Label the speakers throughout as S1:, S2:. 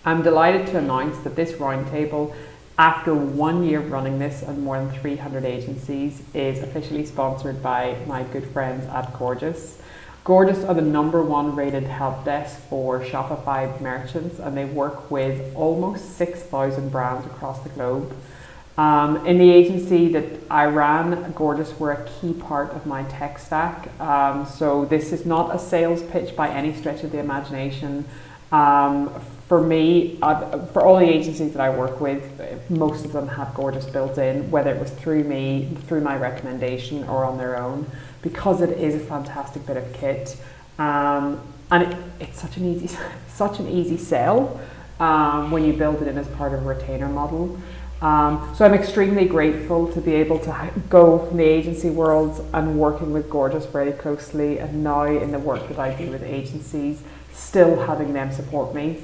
S1: I'm delighted to announce that this roundtable, after 1 year running this and more than 300 agencies, is officially sponsored by my good friends at Gorgeous. Gorgeous are the #1 rated help desk for Shopify merchants, and they work with almost 6,000 brands across the globe. In the agency that I ran, Gorgeous were a key part of my tech stack. So this is not a sales pitch by any stretch of the imagination. For me, for all the agencies that I work with, most of them have Gorgeous built in, whether it was through me, through my recommendation, or on their own, because it is a fantastic bit of kit. And it's such an easy sell when you build it in as part of a retainer model. So I'm extremely grateful to be able to go from the agency world and working with Gorgeous very closely, and now in the work that I do with agencies, still having them support me.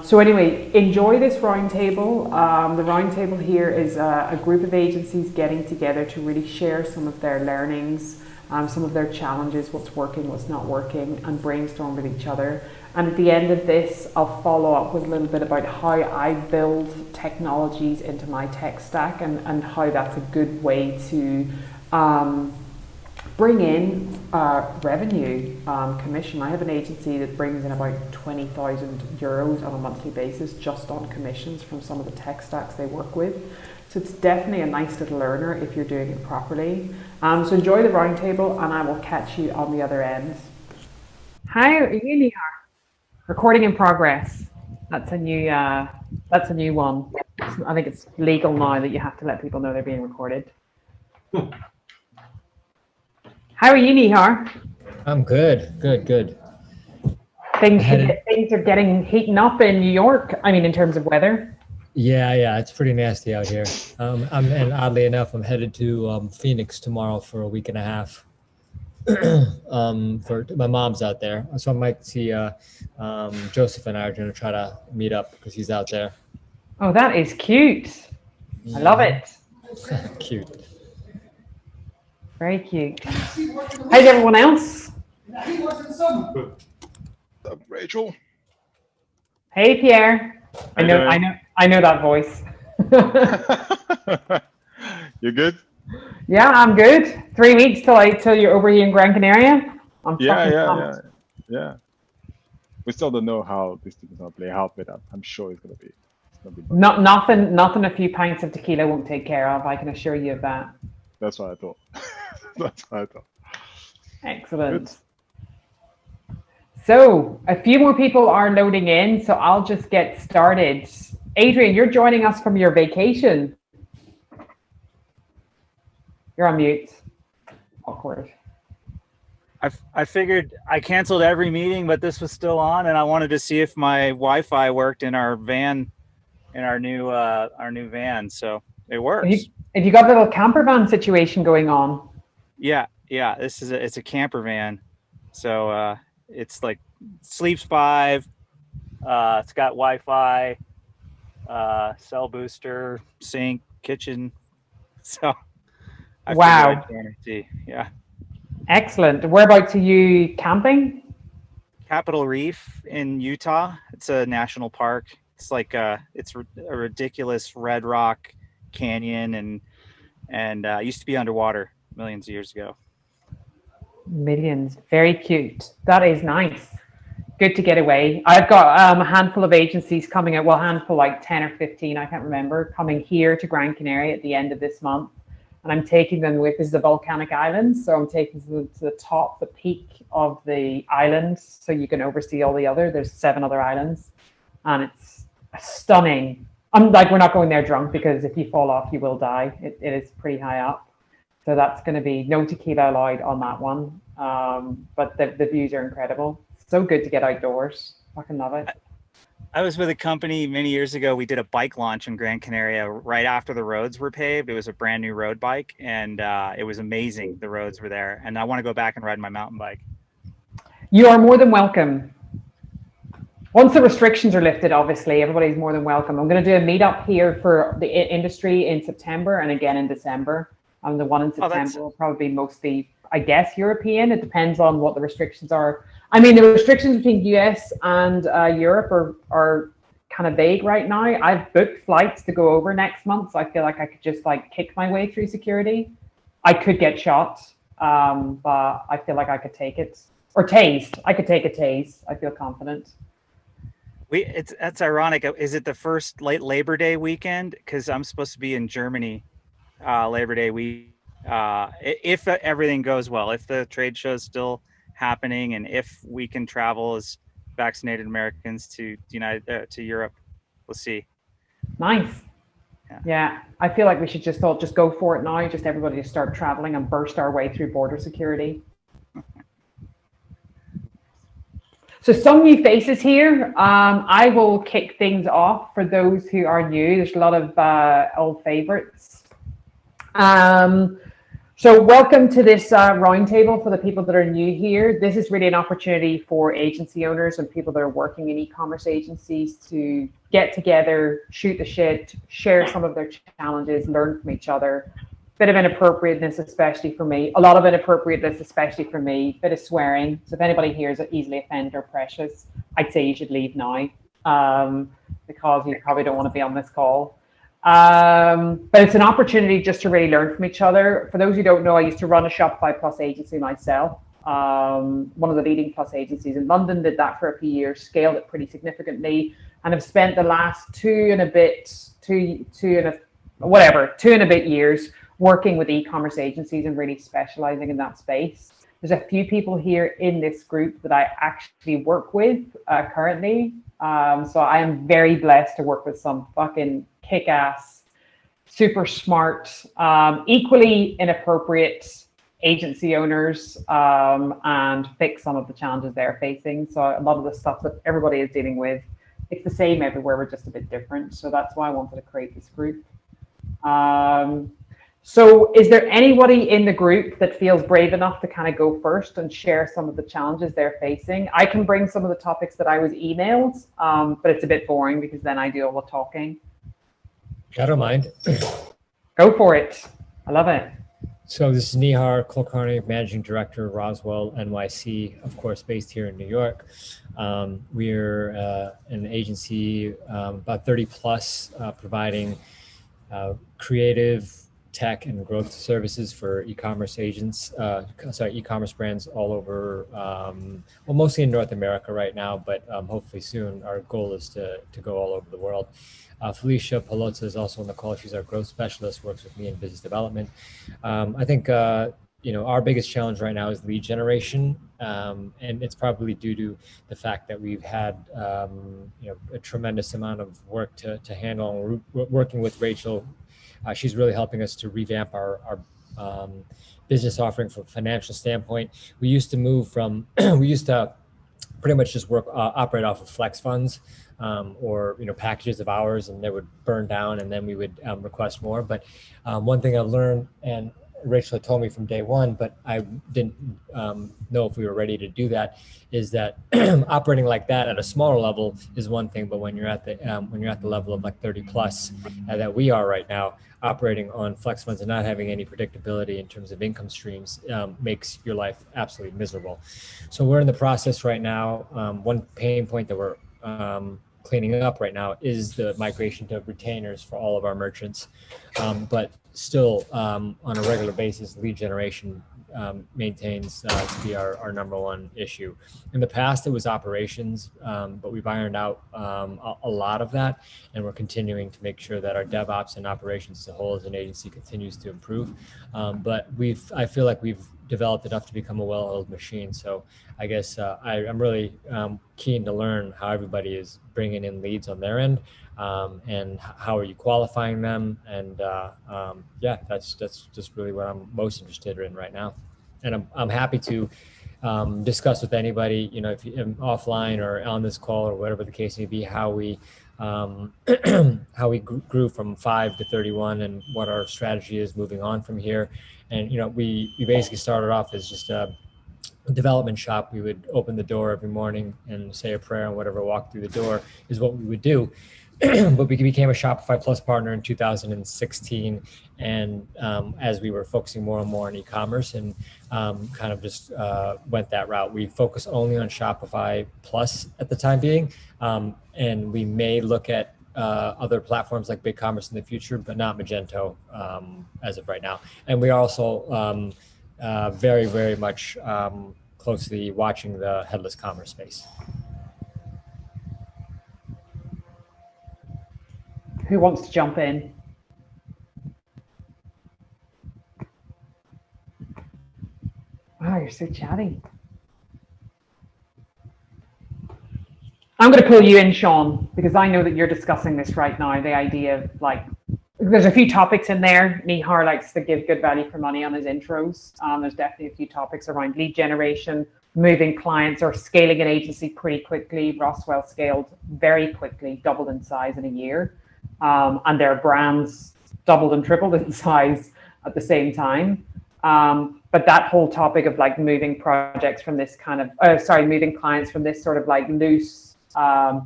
S1: So anyway, enjoy this roundtable. The roundtable here is a group of agencies getting together to really share some of their learnings, some of their challenges, what's working, what's not working, and brainstorm with each other. And at the end of this, I'll follow up with a little bit about how I build technologies into my tech stack, and how that's a good way to bring in revenue, commission. I have an agency that brings in about €20,000 on a monthly basis just on commissions from some of the tech stacks they work with. So it's definitely a nice little learner if you're doing it properly. So enjoy the roundtable, and I will catch you on the other end. Hi, are you here? Recording in progress. That's a new one. I think it's legal now that you have to let people know they're being recorded. How are you, Nihar?
S2: I'm good.
S1: Things are heating up in New York. I mean, in terms of weather.
S2: Yeah, it's pretty nasty out here. And oddly enough, I'm headed to Phoenix tomorrow for a week and a half. For my mom's out there, so I might see Joseph and I are going to try to meet up because he's out there.
S1: Oh, that is cute. I love it.
S2: Cute.
S1: Very cute. How's everyone else?
S3: Rachel.
S1: Hey, Pierre. I know that voice.
S3: You good?
S1: Yeah, I'm good. 3 weeks till you're over here in Gran Canaria.
S3: Yeah. We still don't know how this thing is gonna play out, but I'm sure it's gonna be.
S1: Nothing. A few pints of tequila won't take care of. I can assure you of that.
S3: That's what I thought.
S1: Excellent. Good. So a few more people are loading in, so I'll just get started. Adrian, you're joining us from your vacation. You're on mute. Awkward.
S4: I figured I canceled every meeting, but this was still on, and I wanted to see if my Wi-Fi worked in our van, in our new van. So it works.
S1: Have you got a little camper van situation going on?
S4: Yeah. It's a camper van, so it's like sleeps 5. It's got Wi-Fi, cell booster, sink, kitchen. So.
S1: Wow.
S4: Yeah.
S1: Excellent. Whereabouts are you camping?
S4: Capitol Reef in Utah. It's a national park. It's like it's a ridiculous red rock canyon, and used to be underwater millions of years ago.
S1: Millions. Very cute. That is nice. Good to get away. I've got a handful of agencies coming out. Well, handful like 10 or 15, I can't remember, coming here to Gran Canaria at the end of this month. And I'm taking them with, this is a volcanic island, so I'm taking them to the top, the peak of the island, so you can oversee all the there's 7 other islands, and it's stunning. I'm like, we're not going there drunk, because if you fall off, you will die. It is pretty high up. So that's going to be no tequila allowed on that one. But the views are incredible. So good to get outdoors. Fucking love it.
S4: I was with a company many years ago. We did a bike launch in Gran Canaria right after the roads were paved. It was a brand new road bike, and it was amazing. The roads were there, and I want to go back and ride my mountain bike.
S1: You are more than welcome. Once the restrictions are lifted, obviously, everybody's more than welcome. I'm going to do a meetup here for the industry in September and again in December. The one in September will probably be mostly, I guess, European. It depends on what the restrictions are. I mean, the restrictions between US and Europe are kind of vague right now. I've booked flights to go over next month, so I feel like I could just like kick my way through security. I could get shot, but I feel like I could take it. Or tased. I could take a tase. I feel confident.
S4: That's ironic. Is it the first late Labor Day weekend? Because I'm supposed to be in Germany Labor Day week. If everything goes well, if the trade show is still happening, and if we can travel as vaccinated Americans to to Europe, we'll see.
S1: Nice. Yeah, I feel like we should just go for it now. Just everybody just start traveling and burst our way through border security. So some new faces here. I will kick things off for those who are new. There's a lot of old favorites. So welcome to this roundtable for the people that are new here. This is really an opportunity for agency owners and people that are working in e-commerce agencies to get together, shoot the shit, share some of their challenges, learn from each other. Bit of inappropriateness, especially for me. A lot of inappropriateness, especially for me. Bit of swearing. So if anybody here is easily offended or precious, I'd say you should leave now because you probably don't want to be on this call. But it's an opportunity just to really learn from each other. For those who don't know, I used to run a Shopify Plus agency myself. One of the leading Plus agencies in London, did that for a few years, scaled it pretty significantly, and have spent the last two and a bit years working with e-commerce agencies and really specializing in that space. There's a few people here in this group that I actually work with currently. So I am very blessed to work with some fucking kick-ass, super smart, equally inappropriate agency owners and fix some of the challenges they're facing. So a lot of the stuff that everybody is dealing with, it's the same everywhere, we're just a bit different. So that's why I wanted to create this group. So is there anybody in the group that feels brave enough to kind of go first and share some of the challenges they're facing? I can bring some of the topics that I was emailed, but it's a bit boring because then I do all the talking.
S2: I don't mind.
S1: Go for it. I love it.
S2: So this is Nihar Kulkarni, Managing Director, Roswell, NYC, of course, based here in New York. We're an agency, about 30 plus, providing creative, tech and growth services for e-commerce e-commerce brands all over, well, mostly in North America right now, but hopefully soon our goal is to go all over the world. Felicia Palozza is also on the call. She's our growth specialist, works with me in business development. I think, our biggest challenge right now is lead generation. And it's probably due to the fact that we've had, a tremendous amount of work to handle. Working with Rachel, she's really helping us to revamp our business offering from a financial standpoint. We used to move from, we used to pretty much just operate off of flex funds or packages of hours, and they would burn down, and then we would request more. But one thing I've learned, and Rachel had told me from day one, but I didn't know if we were ready to do that, is that operating like that at a smaller level is one thing, but when you're at the level of like 30 plus that we are right now, operating on flex funds and not having any predictability in terms of income streams makes your life absolutely miserable. So we're in the process right now. One pain point that we're cleaning up right now is the migration to retainers for all of our merchants. But still, on a regular basis, lead generation maintains to be our number one issue. In the past, it was operations, but we've ironed out a lot of that, and we're continuing to make sure that our DevOps and operations as a whole as an agency continues to improve. But I feel like we've developed enough to become a well-oiled machine. So I guess I'm really keen to learn how everybody is bringing in leads on their end, and how are you qualifying them? And that's just really what I'm most interested in right now. And I'm happy to discuss with anybody, if you offline or on this call or whatever the case may be, how we grew from 5 to 31 and what our strategy is moving on from here. And we basically started off as just a development shop. We would open the door every morning and say a prayer, and whatever walked through the door is what we would do. but we became a Shopify Plus partner in 2016. And as we were focusing more and more on e-commerce and kind of just went that route, we focus only on Shopify Plus at the time being. And we may look at other platforms like BigCommerce in the future, but not Magento as of right now. And we are also very, very much closely watching the headless commerce space.
S1: Who wants to jump in? Wow, you're so chatty. I'm going to pull you in, Sean, because I know that you're discussing this right now. The idea of like, there's a few topics in there. Nihar likes to give good value for money on his intros. There's definitely a few topics around lead generation, moving clients, or scaling an agency pretty quickly. Roswell scaled very quickly, doubled in size in a year. And their brands doubled and tripled in size at the same time. But that whole topic of like moving projects from this kind of, moving clients from this sort of like loose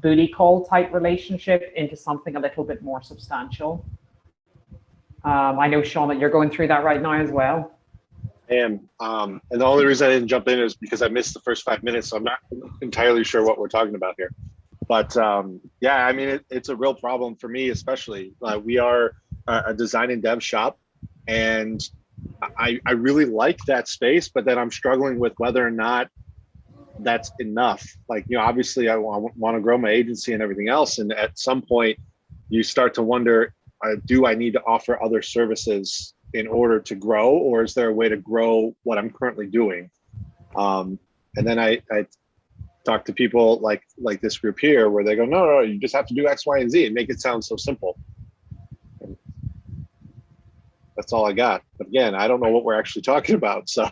S1: booty call type relationship into something a little bit more substantial. I know, Sean, that you're going through that right now as well.
S5: I am. And the only reason I didn't jump in is because I missed the first 5 minutes, so I'm not entirely sure what we're talking about here. But yeah, I mean, it's a real problem for me, especially. We are a design and dev shop, and I really like that space, but then I'm struggling with whether or not that's enough. Like, you know, obviously I want to grow my agency and everything else. And at some point you start to wonder, do I need to offer other services in order to grow, or is there a way to grow what I'm currently doing? And then I talk to people like this group here, where they go, no, you just have to do X, Y, and Z, and make it sound so simple. And that's all I got. But again, I don't know what we're actually talking about. So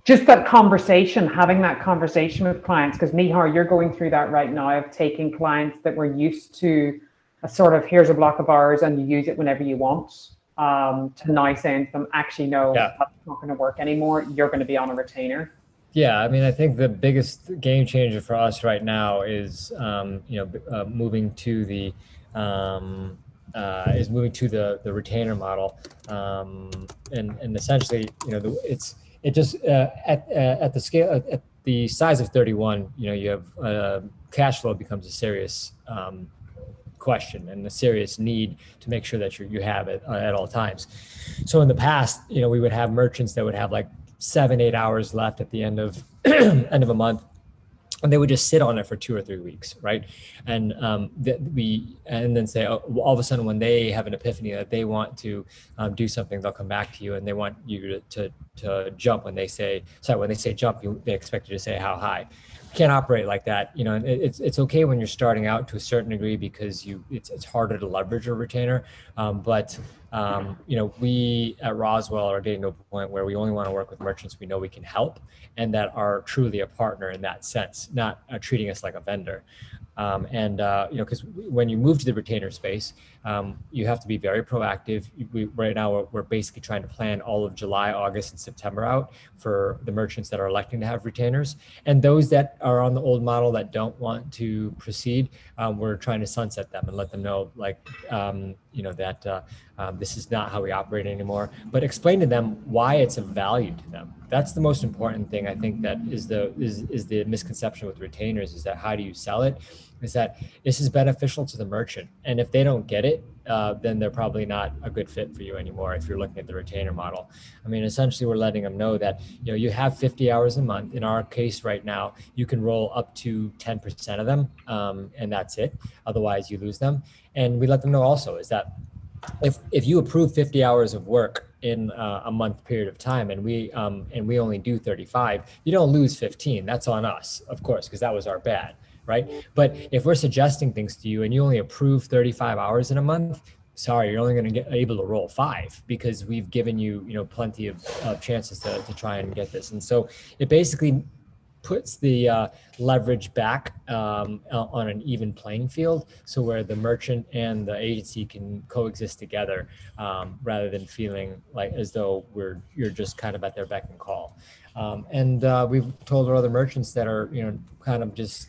S1: just that conversation, having that conversation with clients, because Nihar, you're going through that right now of taking clients that were used to a sort of, here's a block of hours and you use it whenever you want, to now saying to them, actually, no, that's not going to work anymore. You're going to be on a retainer.
S2: Yeah, I mean, I think the biggest game changer for us right now is, moving to the retainer model, and essentially, it just at the scale at the size of 31, you have cash flow becomes a serious question and a serious need to make sure that you have it at all times. So in the past, we would have merchants that would have like 7-8 hours left at the end of end of a month, and they would just sit on it for 2 or 3 weeks, right? And then say, all of a sudden, when they have an epiphany that they want to do something, they'll come back to you and they want you to jump. When they say jump, they expect you to say how high. You can't operate like that. It's okay when you're starting out to a certain degree, because it's harder to leverage a retainer. But we at Roswell are getting to a point where we only want to work with merchants we know we can help and that are truly a partner in that sense, not treating us like a vendor. Because when you move to the retainer space, you have to be very proactive. Right now, we're basically trying to plan all of July, August, and September out for the merchants that are electing to have retainers. And those that are on the old model that don't want to proceed, we're trying to sunset them and let them know, that this is not how we operate anymore. But explain to them why it's of value to them. That's the most important thing. I think that is the misconception with retainers, is that how do you sell it? Is that this is beneficial to the merchant, and if they don't get it, then they're probably not a good fit for you anymore. If you're looking at the retainer model, I mean, essentially, we're letting them know that you have 50 hours a month. In our case, right now, you can roll up to 10% of them, and that's it. Otherwise, you lose them. And we let them know also is that if you approve 50 hours of work in a month period of time, and we only do 35, you don't lose 15. That's on us, of course, because that was our bad. Right. But if we're suggesting things to you and you only approve 35 hours in a month, sorry, you're only going to get able to roll 5, because we've given you, plenty of chances to try and get this. And so it basically puts the leverage back on an even playing field, so where the merchant and the agency can coexist together, rather than feeling like as though you're just kind of at their beck and call. And we've told our other merchants that are, kind of just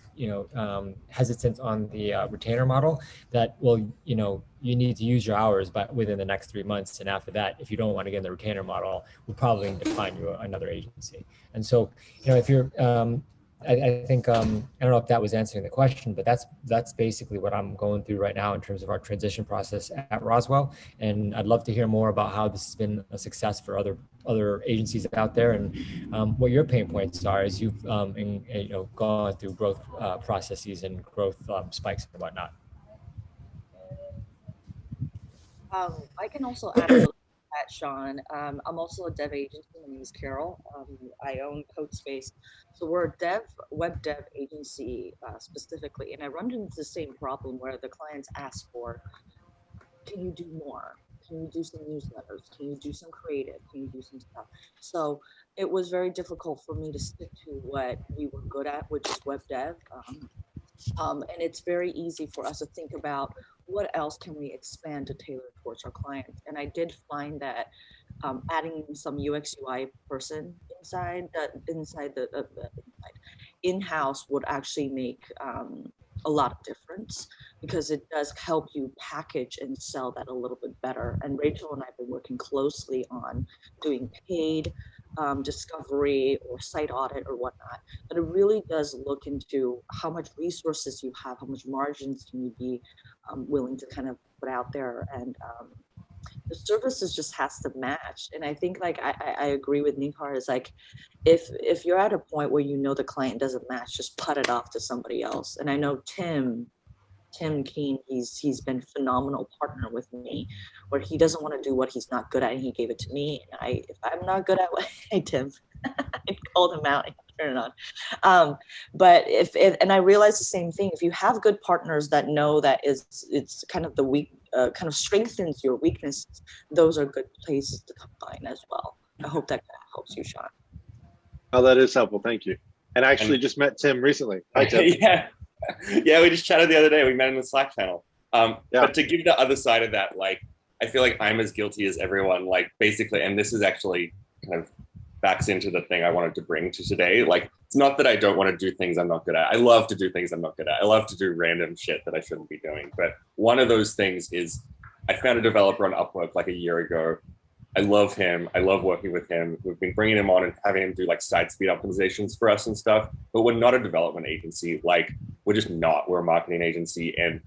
S2: hesitant on the retainer model, that, well, you need to use your hours but within the next 3 months, and after that, if you don't want to get in the retainer model, we'll probably need to find you another agency. And so, if you're I think I don't know if that was answering the question, but that's basically what I'm going through right now in terms of our transition process at Roswell. And I'd love to hear more about how this has been a success for other agencies out there, and what your pain points are as you've gone through growth processes and growth spikes and whatnot.
S6: I can also add a little to that, Sean. I'm also a dev agency. My name is Carol. I own CodeSpace. So we're a web dev agency specifically, and I run into the same problem where the clients ask for, can you do more? Can you do some newsletters? Can you do some creative? Can you do some stuff? So it was very difficult for me to stick to what we were good at, which is web dev. And it's very easy for us to think about what else can we expand to tailor towards our clients. And I did find that adding some UX UI person inside the in-house would actually make a lot of difference, because it does help you package and sell that a little bit better. And Rachel and I have been working closely on doing paid discovery or site audit or whatnot, but it really does look into how much resources you have, how much margins can you be willing to kind of put out there, and the services just has to match. And I think I agree with Nihar, is like, if you're at a point where the client doesn't match, just put it off to somebody else. And I know Tim Keane, he's been a phenomenal partner with me, where he doesn't want to do what he's not good at, and he gave it to me. And if I'm not good at what, hey Tim, I called him out and turn it on. But and I realized the same thing. If you have good partners that know that it's kind of the weak, kind of strengthens your weaknesses, those are good places to combine as well. I hope that kind of helps you, Sean.
S5: Oh, that is helpful. Thank you. And I actually just met Tim recently. Hi, Tim.
S7: Yeah, we just chatted the other day. We met in the Slack channel. But to give the other side of that, like, I feel like I'm as guilty as everyone, like, basically, and this is actually kind of backs into the thing I wanted to bring to today. Like, it's not that I don't want to do things I'm not good at. I love to do things I'm not good at. I love to do random shit that I shouldn't be doing. But one of those things is I found a developer on Upwork like a year ago. I love him. I love working with him. We've been bringing him on and having him do like site speed optimizations for us and stuff, but we're not a development agency. Like, we're just not. We're a marketing agency, and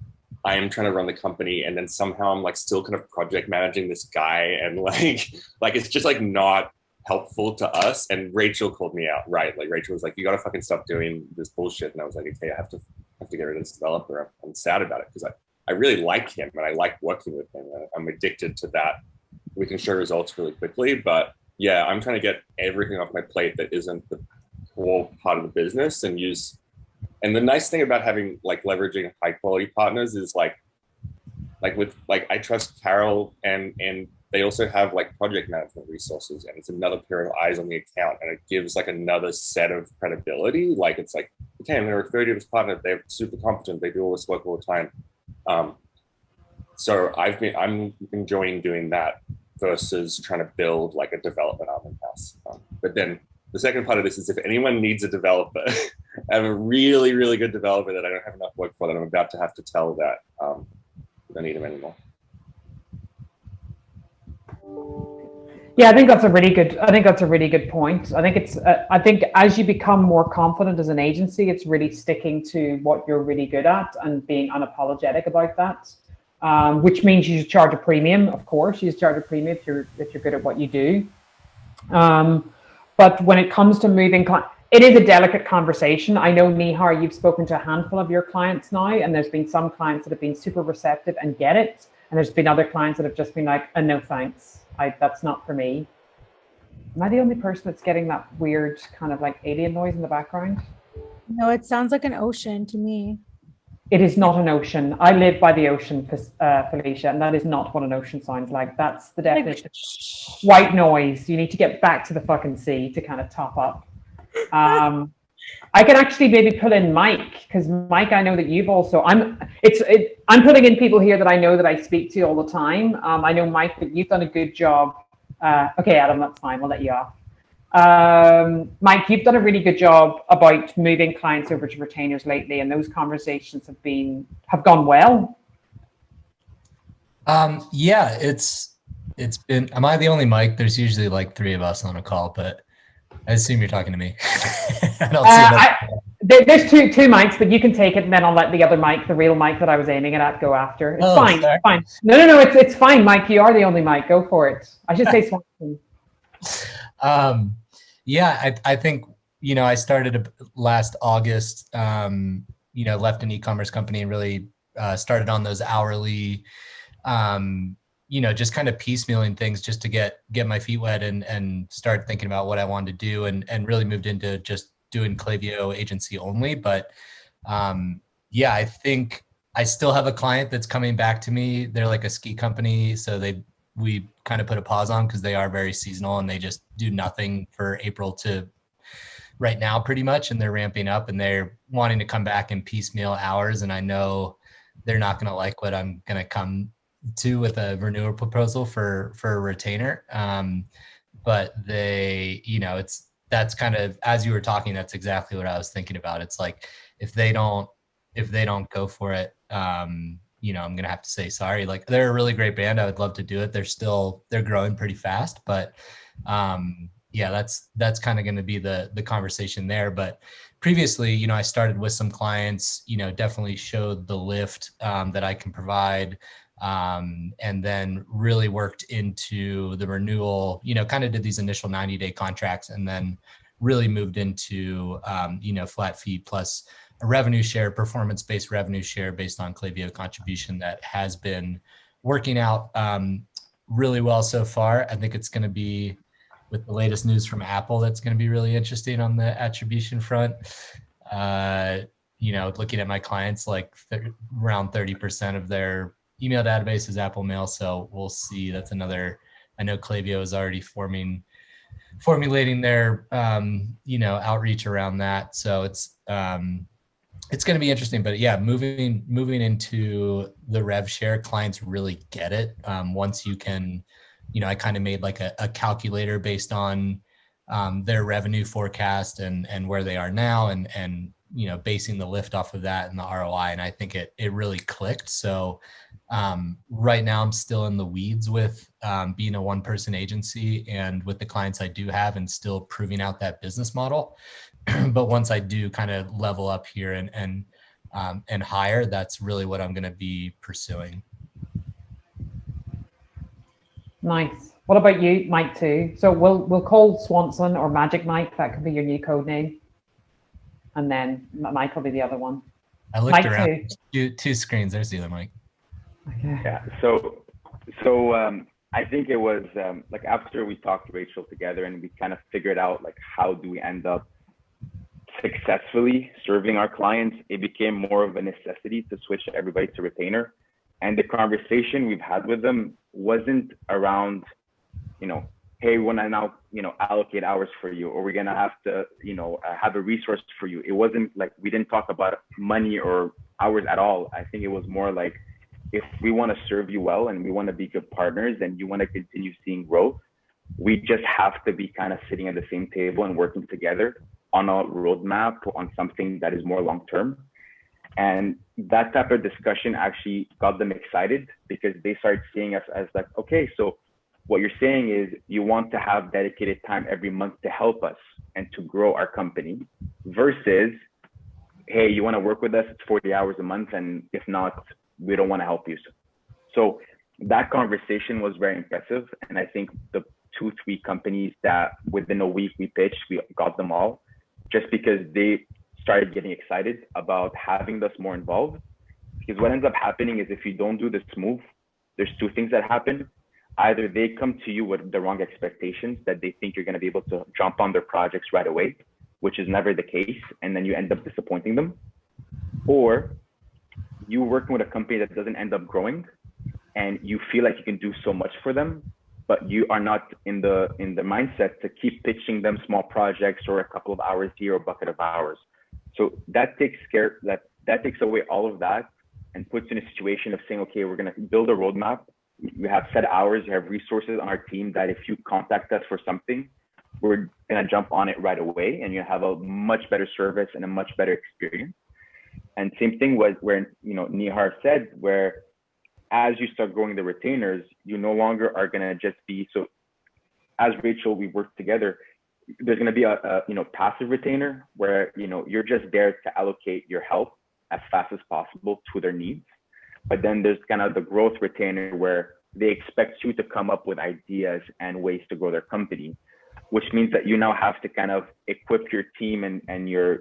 S7: I am trying to run the company, and then somehow I'm like still kind of project managing this guy, and like it's just like not helpful to us. And Rachel called me out, right? Like, Rachel was like, you got to fucking stop doing this bullshit. And I was like, okay, I have to get rid of this developer. I'm sad about it, because I really like him and I like working with him. I'm addicted to that. We can show results really quickly, but yeah, I'm trying to get everything off my plate that isn't the core part of the business and use. And the nice thing about having like leveraging high quality partners is like with I trust Carol, and they also have like project management resources, and it's another pair of eyes on the account, and it gives like another set of credibility. Like, it's like, okay, I'm going to refer you to this partner. They're super competent. They do all this work all the time. So I'm enjoying doing that versus trying to build like a development arm in-house. But then the second part of this is, if anyone needs a developer, I have a really, really good developer that I don't have enough work for, that I'm about to have to tell that I don't need him anymore.
S1: Yeah, I think that's a really good point. I think it's I think as you become more confident as an agency, it's really sticking to what you're really good at and being unapologetic about that. Which means you should charge a premium, of course. You should charge a premium if you're good at what you do. But when it comes to moving, it is a delicate conversation. I know, Nihar, you've spoken to a handful of your clients now, and there's been some clients that have been super receptive and get it, and there's been other clients that have just been like, no thanks, that's not for me. Am I the only person that's getting that weird kind of like alien noise in the background?
S8: No, it sounds like an ocean to me.
S1: It is not an ocean. I live by the ocean, Felicia, and that is not what an ocean sounds like. That's the definition. White noise. You need to get back to the fucking sea to kind of top up. I can actually maybe pull in Mike, because Mike, I know that you've also. I'm putting in people here that I know that I speak to all the time. I know, Mike, that you've done a good job. Okay, Adam, that's fine. We'll let you off. Mike, you've done a really good job about moving clients over to retainers lately, and those conversations have gone well.
S9: Yeah, it's been. Am I the only Mike? There's usually like 3 of us on a call, but I assume you're talking to me. I don't see
S1: there's two mics, but you can take it, and then I'll let the other mic, the real mic that I was aiming at, go after. It's fine.
S9: Sorry.
S1: It's fine. No, it's fine, Mike. You are the only mic. Go for it. I should say Swanson.
S9: Yeah, I think, I started last August, left an e-commerce company and really started on those hourly, just kind of piecemealing things just to get my feet wet and start thinking about what I wanted to do, and really moved into just doing Klaviyo agency only. But I think I still have a client that's coming back to me. They're like a ski company, so we kind of put a pause on because they are very seasonal and they just do nothing for April to right now pretty much, and they're ramping up and they're wanting to come back in piecemeal hours, and I know they're not going to like what I'm going to come to with a renewal proposal for a retainer. But they, that's kind of, as you were talking, that's exactly what I was thinking about. It's like, if they don't go for it, I'm going to have to say sorry. Like, they're a really great band. I would love to do it. They're growing pretty fast, but that's kind of going to be the conversation there. But previously, I started with some clients, definitely showed the lift that I can provide, and then really worked into the renewal, kind of did these initial 90-day contracts, and then really moved into, flat fee plus a revenue share, performance-based revenue share based on Klaviyo contribution that has been working out really well so far. I think it's going to be, with the latest news from Apple, that's going to be really interesting on the attribution front. Looking at my clients, like around 30% of their email database is Apple Mail. So we'll see. That's another, I know Klaviyo is already formulating their, outreach around that. So it's going to be interesting, but yeah, moving into the rev share, clients really get it. Once you can, I kind of made like a calculator based on their revenue forecast and where they are now, and basing the lift off of that and the ROI. And I think it really clicked. So right now I'm still in the weeds with being a one-person agency and with the clients I do have, and still proving out that business model. But once I do kind of level up here and hire, that's really what I'm going to be pursuing.
S1: Nice. What about you, Mike, too? So we'll call Swanson or Magic Mike. That could be your new code name. And then Mike will be the other one.
S9: I looked around two screens. There's the other Mike.
S1: Okay.
S10: Yeah. So I think it was like after we talked to Rachel together and we kind of figured out like how do we end up successfully serving our clients, it became more of a necessity to switch everybody to retainer. And the conversation we've had with them wasn't around, hey, we want to now, allocate hours for you, or we're going to have to, have a resource for you. It wasn't like, we didn't talk about money or hours at all. I think it was more like, if we want to serve you well and we want to be good partners and you want to continue seeing growth, we just have to be kind of sitting at the same table and working together on a roadmap on something that is more long-term. And that type of discussion actually got them excited, because they started seeing us as like, okay, so what you're saying is you want to have dedicated time every month to help us and to grow our company, versus, hey, you want to work with us, it's 40 hours a month, and if not, we don't want to help you. So that conversation was very impressive. And I think the 2-3 companies that within a week we pitched, we got them all, just because they started getting excited about having us more involved. Because what ends up happening is, if you don't do this move, there's 2 things that happen. Either they come to you with the wrong expectations, that they think you're going to be able to jump on their projects right away, which is never the case, and then you end up disappointing them. Or you working with a company that doesn't end up growing, and you feel like you can do so much for them, but you are not in the mindset to keep pitching them small projects or a couple of hours here or a bucket of hours. So that takes away all of that and puts you in a situation of saying, okay, we're going to build a roadmap. We have set hours, you have resources on our team that if you contact us for something, we're gonna jump on it right away, and you have a much better service and a much better experience. And same thing was where, you know, Nihar said, where as you start growing the retainers, you no longer are gonna just be, so as Rachel, we work together, there's gonna be a you know, passive retainer where, you know, you're just there to allocate your help as fast as possible to their needs. But then there's kind of the growth retainer where they expect you to come up with ideas and ways to grow their company, which means that you now have to kind of equip your team and your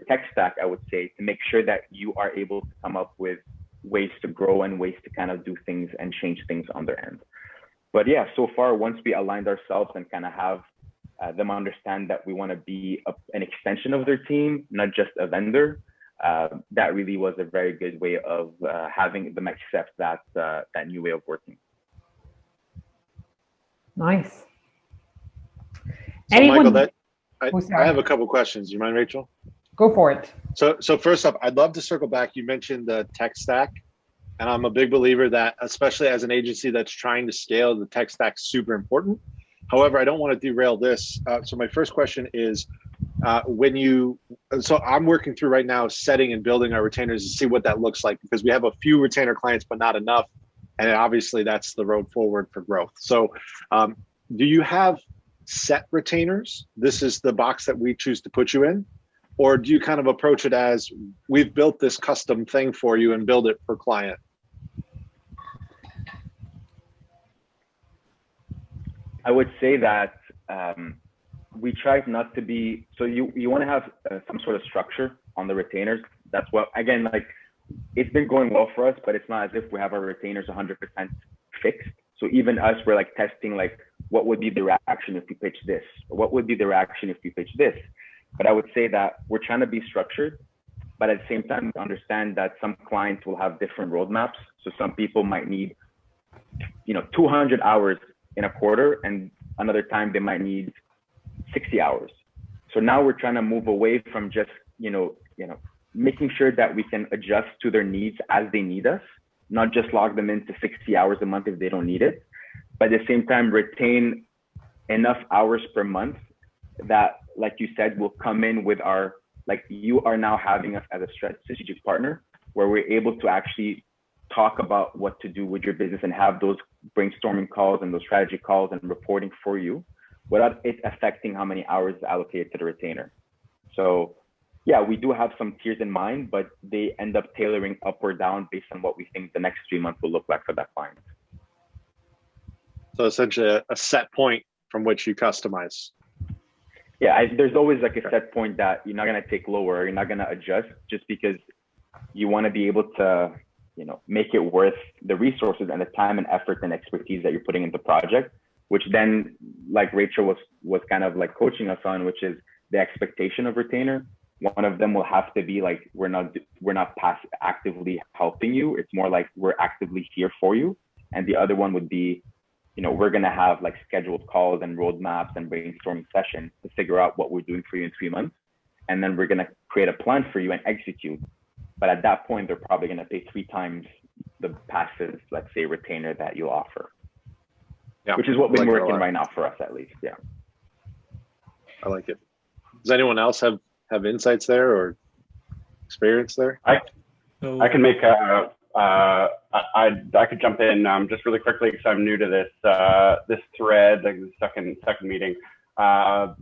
S10: tech stack, I would say, to make sure that you are able to come up with ways to grow and ways to kind of do things and change things on their end. But yeah, so far, once we aligned ourselves and kind of have them understand that we want to be an extension of their team, not just a vendor, that really was a very good way of having them accept that new way of working.
S1: Nice.
S5: So
S1: Anyone?
S5: Michael,
S1: Oh,
S5: I have a couple questions. You mind, Rachel?
S1: Go for it.
S5: So first up, I'd love to circle back. You mentioned the tech stack, and I'm a big believer that, especially as an agency that's trying to scale, the tech stack's super important. However, I don't want to derail this. So my first question is, so I'm working through right now setting and building our retainers to see what that looks like, because we have a few retainer clients, but not enough. And obviously that's the road forward for growth. So do you have set retainers? This is the box that we choose to put you in? Or do you kind of approach it as, we've built this custom thing for you and build it per client?
S10: I would say that we try not to be, so you want to have some sort of structure on the retainers. That's what, again, like, it's been going well for us, but it's not as if we have our retainers 100% fixed. So even us, we're like testing, like, what would be the reaction if we pitch this? Or what would be the reaction if we pitch this? But I would say that we're trying to be structured, but at the same time, understand that some clients will have different roadmaps. So some people might need, 200 hours in a quarter, and another time they might need 60 hours. So now we're trying to move away from just, making sure that we can adjust to their needs as they need us, not just log them into 60 hours a month if they don't need it, but at the same time, retain enough hours per month that, like you said, will come in with our, like, you are now having us as a strategic partner, where we're able to actually talk about what to do with your business and have those brainstorming calls and those strategy calls and reporting for you without it affecting how many hours allocated to the retainer. So yeah, we do have some tiers in mind, but they end up tailoring up or down based on what we think the next 3 months will look like for that client.
S5: So essentially a set point from which you customize.
S10: Yeah, there's always like a set point that you're not going to take lower, you're not going to adjust, just because you want to be able to, make it worth the resources and the time and effort and expertise that you're putting into the project, which then, like Rachel was kind of like coaching us on, which is the expectation of retainer. One of them will have to be like, we're not actively helping you. It's more like we're actively here for you. And the other one would be, we're going to have like scheduled calls and roadmaps and brainstorming sessions to figure out what we're doing for you in 3 months. And then we're going to create a plan for you and execute. But at that point, they're probably going to pay 3 times the passive, let's say, retainer that you offer. Yeah, which is what we're working right now for us, at least. Yeah.
S5: I like it. Does anyone else have insights there or experience there?
S11: I can make I could jump in just really quickly because I'm new to this thread, like the second meeting. I'm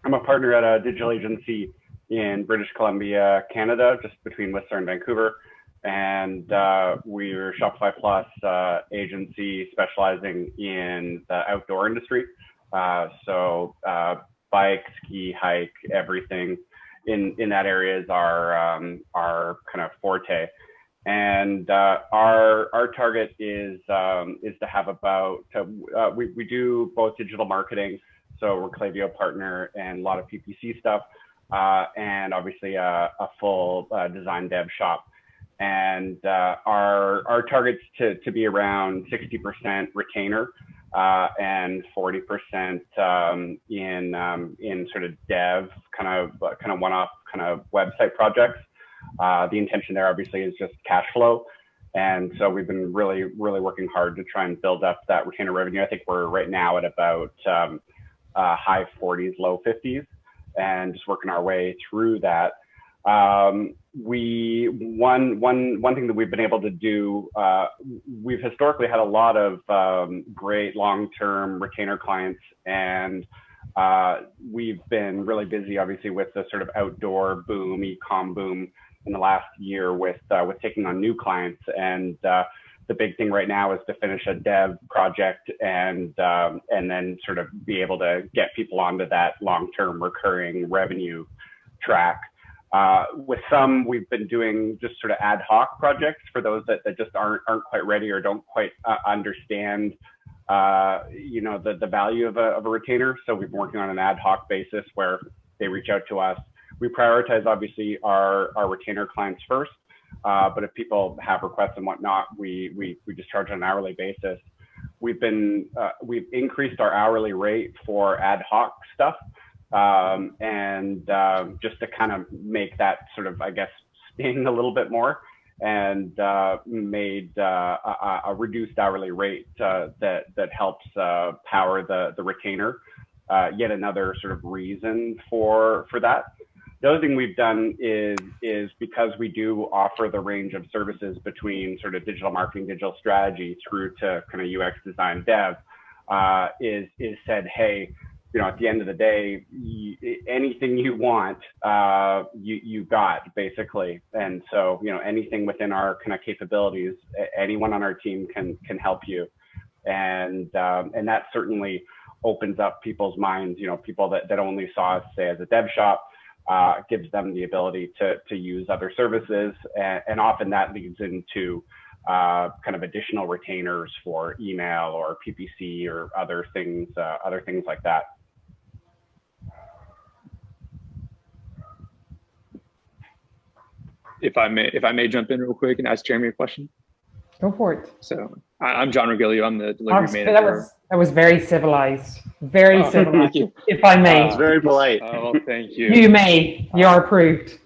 S11: a partner at a digital agency in British Columbia, Canada, just between Whistler and Vancouver, and we're Shopify Plus agency specializing in the outdoor industry. So bike, ski, hike, everything in that area is our kind of forte. And our target is to have about, we do both digital marketing, so we're Klaviyo partner, and a lot of PPC stuff, and obviously a full design dev shop. And our target's to be around 60% retainer and 40% in sort of dev, kind of one-off kind of website projects. The intention there obviously is just cash flow. And so we've been really working hard to try and build up that retainer revenue. I think we're right now at about high 40s, low 50s, and just working our way through that. One thing that we've been able to do, we've historically had a lot of great long-term retainer clients, and we've been really busy, obviously, with the sort of outdoor boom, e-com boom in the last year with taking on new clients. And the big thing right now is to finish a dev project and then sort of be able to get people onto that long-term recurring revenue track. With some, we've been doing just sort of ad hoc projects for those that just aren't quite ready or don't quite understand the value of a retainer. So we've been working on an ad hoc basis where they reach out to us. We prioritize, obviously, our retainer clients first, but if people have requests and whatnot, we just charge on an hourly basis. We've increased our hourly rate for ad hoc stuff, and just to kind of make that sort of, I guess, sting a little bit more, and made a reduced hourly rate that helps power the retainer. Yet another sort of reason for that. The other thing we've done is because we do offer the range of services between sort of digital marketing, digital strategy through to kind of UX design dev, is said, hey, at the end of the day, anything you want, you got, basically. And so, anything within our kind of capabilities, anyone on our team can help you. And that certainly opens up people's minds, people that only saw us, say, as a dev shop, gives them the ability to use other services. And often that leads into kind of additional retainers for email or PPC or other things like that.
S12: If I may jump in real quick and ask Jeremy a question.
S1: Go for it.
S12: So I'm John Regilio. I'm the delivery manager.
S1: That was very civilized. Very civilized.
S12: Thank you.
S1: If I may.
S5: It's very polite.
S12: Oh, thank you.
S1: You may. You're approved.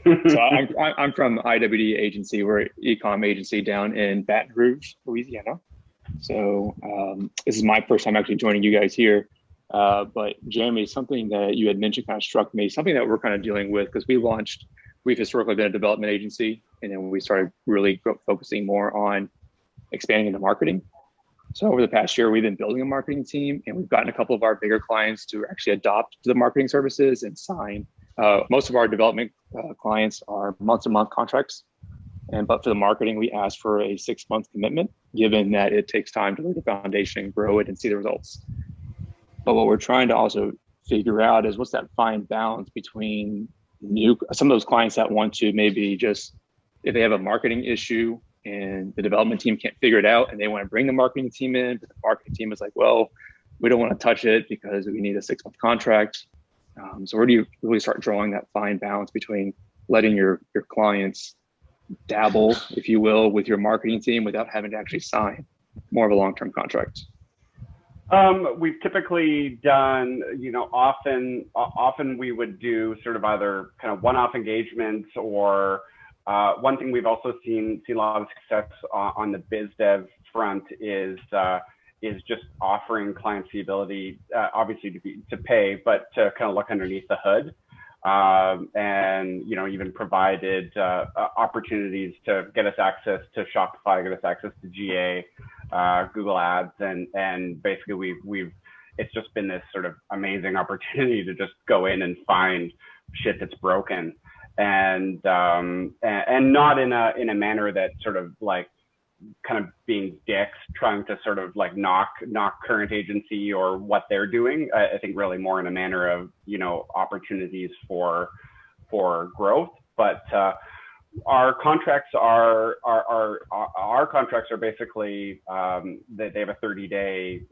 S12: So I'm from IWD Agency. We're an e-com agency down in Baton Rouge, Louisiana. So this is my first time actually joining you guys here. But Jeremy, something that you had mentioned kind of struck me, something that we're kind of dealing with, because we've historically been a development agency, and then we started really focusing more on expanding into marketing. So over the past year, we've been building a marketing team, and we've gotten a couple of our bigger clients to actually adopt the marketing services and sign. Most of our development clients are month-to-month contracts, but for the marketing, we ask for a 6-month commitment, given that it takes time to lay the foundation and grow it and see the results. But what we're trying to also figure out is what's that fine balance between some of those clients that want to maybe just, if they have a marketing issue and the development team can't figure it out and they want to bring the marketing team in, but the marketing team is like, well, we don't want to touch it because we need a 6-month contract. So where do you really start drawing that fine balance between letting your clients dabble, if you will, with your marketing team without having to actually sign more of a long-term contract?
S11: We've typically done, often we would do sort of either kind of one-off engagements, or one thing we've also seen a lot of success on the biz dev front is just offering clients the ability, obviously to pay, but to kind of look underneath the hood. And even provided opportunities to get us access to Shopify, get us access to GA, Google Ads, and basically it's just been this sort of amazing opportunity to just go in and find shit that's broken, and not in a manner that sort of like kind of being dicks, trying to sort of like knock current agency or what they're doing. I think really more in a manner of, opportunities for growth. But our contracts are basically, they have a 30-day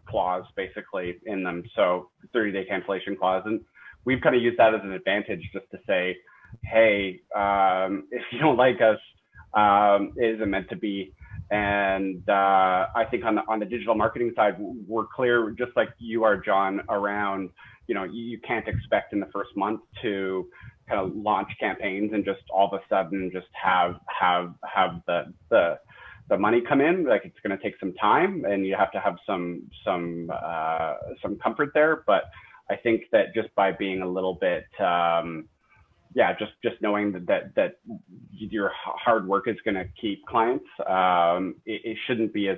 S11: clause basically in them. So 30-day cancellation clause. And we've kind of used that as an advantage just to say, hey, if you don't like us, it isn't meant to be. And I think on the digital marketing side, we're clear, just like you are, John, around, you can't expect in the first month to kind of launch campaigns and just all of a sudden just have the the money come in. Like it's going to take some time, and you have to have some comfort there. But I think that just by being a little bit, just knowing that your hard work is going to keep clients, it shouldn't be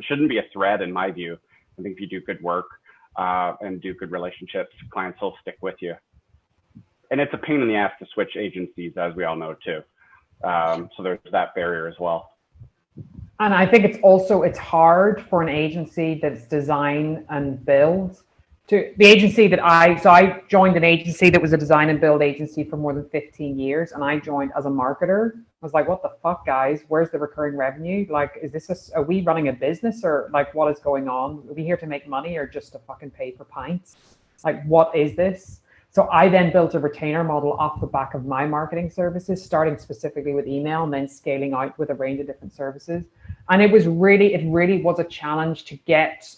S11: shouldn't be a threat in my view. I think if you do good work and do good relationships, clients will stick with you. And it's a pain in the ass to switch agencies, as we all know too. So there's that barrier as well.
S1: And I think it's hard for an agency that's design and build to the agency that I joined an agency that was a design and build agency for more than 15 years. And I joined as a marketer. I was like, what the fuck, guys? Where's the recurring revenue? Like, are we running a business, or like, what is going on? Are we here to make money or just to fucking pay for pints? Like, what is this? So I then built a retainer model off the back of my marketing services, starting specifically with email and then scaling out with a range of different services. And it really was a challenge to get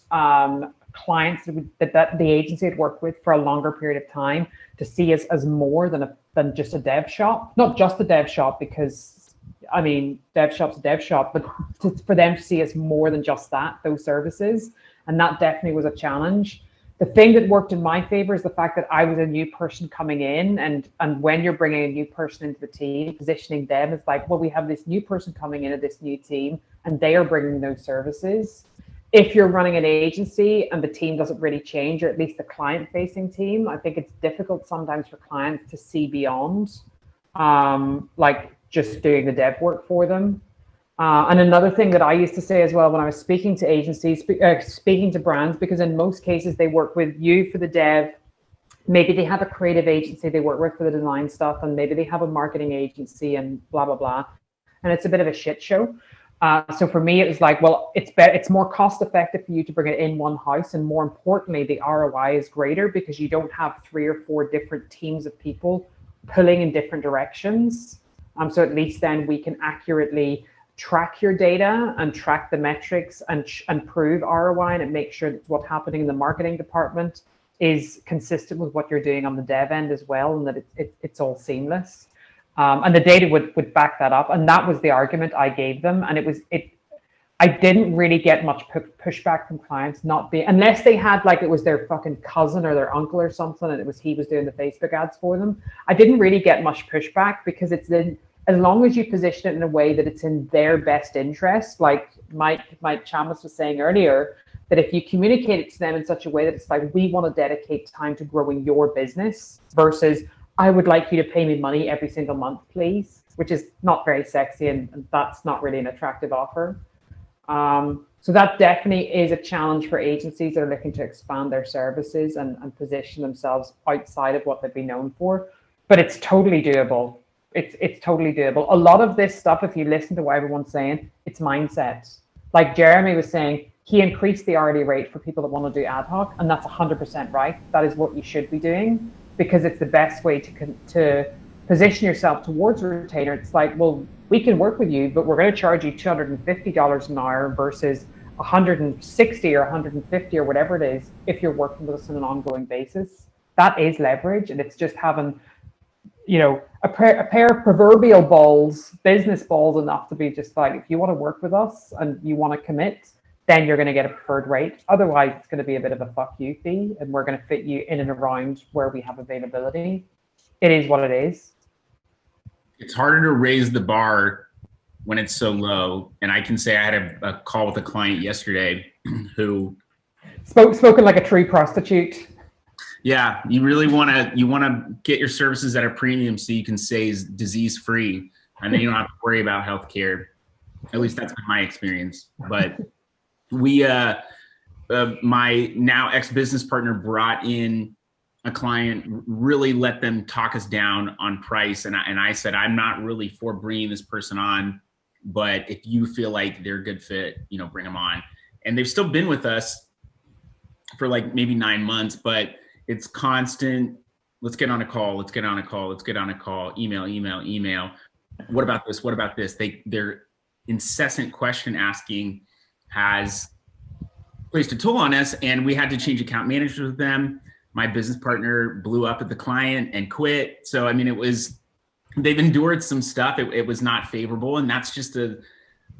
S1: clients that the agency had worked with for a longer period of time to see us as more than just a dev shop. Not just a dev shop, because I mean, dev shop's a dev shop, but for them to see us more than just those services. And that definitely was a challenge. The thing that worked in my favor is the fact that I was a new person coming in, and when you're bringing a new person into the team, positioning them as like, well, we have this new person coming into this new team and they are bringing those services. If you're running an agency and the team doesn't really change, or at least the client-facing team, I think it's difficult sometimes for clients to see beyond like just doing the dev work for them. And another thing that I used to say as well when I was speaking to agencies, speaking to brands, because in most cases they work with you for the dev, maybe they have a creative agency they work with for the design stuff, and maybe they have a marketing agency and blah, blah, blah. And it's a bit of a shit show. So for me, it was like, well, it's more cost effective for you to bring it in one house. And more importantly, the ROI is greater because you don't have 3 or 4 different teams of people pulling in different directions. So at least then we can accurately track your data and track the metrics and prove ROI, and make sure that what's happening in the marketing department is consistent with what you're doing on the dev end as well, and that it's all seamless. And the data would back that up. And that was the argument I gave them. And I didn't really get much pushback from clients, unless they had like, it was their fucking cousin or their uncle or something, and he was doing the Facebook ads for them. I didn't really get much pushback because as long as you position it in a way that it's in their best interest, like Mike Chamas was saying earlier, that if you communicate it to them in such a way that it's like, we want to dedicate time to growing your business versus I would like you to pay me money every single month, please, which is not very sexy, and that's not really an attractive offer. So that definitely is a challenge for agencies that are looking to expand their services and position themselves outside of what they've been known for. But it's totally doable. It's totally doable. A lot of this stuff, if you listen to what everyone's saying, it's mindset. Like Jeremy was saying, he increased the hourly rate for people that want to do ad hoc, and that's 100% right. That is what you should be doing, because it's the best way to position yourself towards a retainer. It's like, well, we can work with you, but we're going to charge you $250 an hour versus $160 or $150 or whatever it is if you're working with us on an ongoing basis. That is leverage, and it's just having, a pair of proverbial balls, business balls enough to be just like, if you want to work with us and you want to commit, then you're going to get a preferred rate. Otherwise, it's going to be a bit of a fuck you fee, and we're going to fit you in and around where we have availability. It is what it is.
S13: It's harder to raise the bar when it's so low. And I can say I had a call with a client yesterday who
S1: spoken like a true prostitute.
S13: Yeah, you really want to get your services at a premium so you can say disease free, and then you don't have to worry about healthcare. At least that's been my experience. But we, my now ex-business partner brought in a client, really let them talk us down on price, and I said, I'm not really for bringing this person on, but if you feel like they're a good fit, bring them on. And they've still been with us for like maybe 9 months, but it's constant. Let's get on a call. Let's get on a call. Let's get on a call. Email. What about this? What about this? Their incessant question asking has placed a toll on us, and we had to change account managers with them. My business partner blew up at the client and quit. So, I mean, they've endured some stuff. It was not favorable. And that's just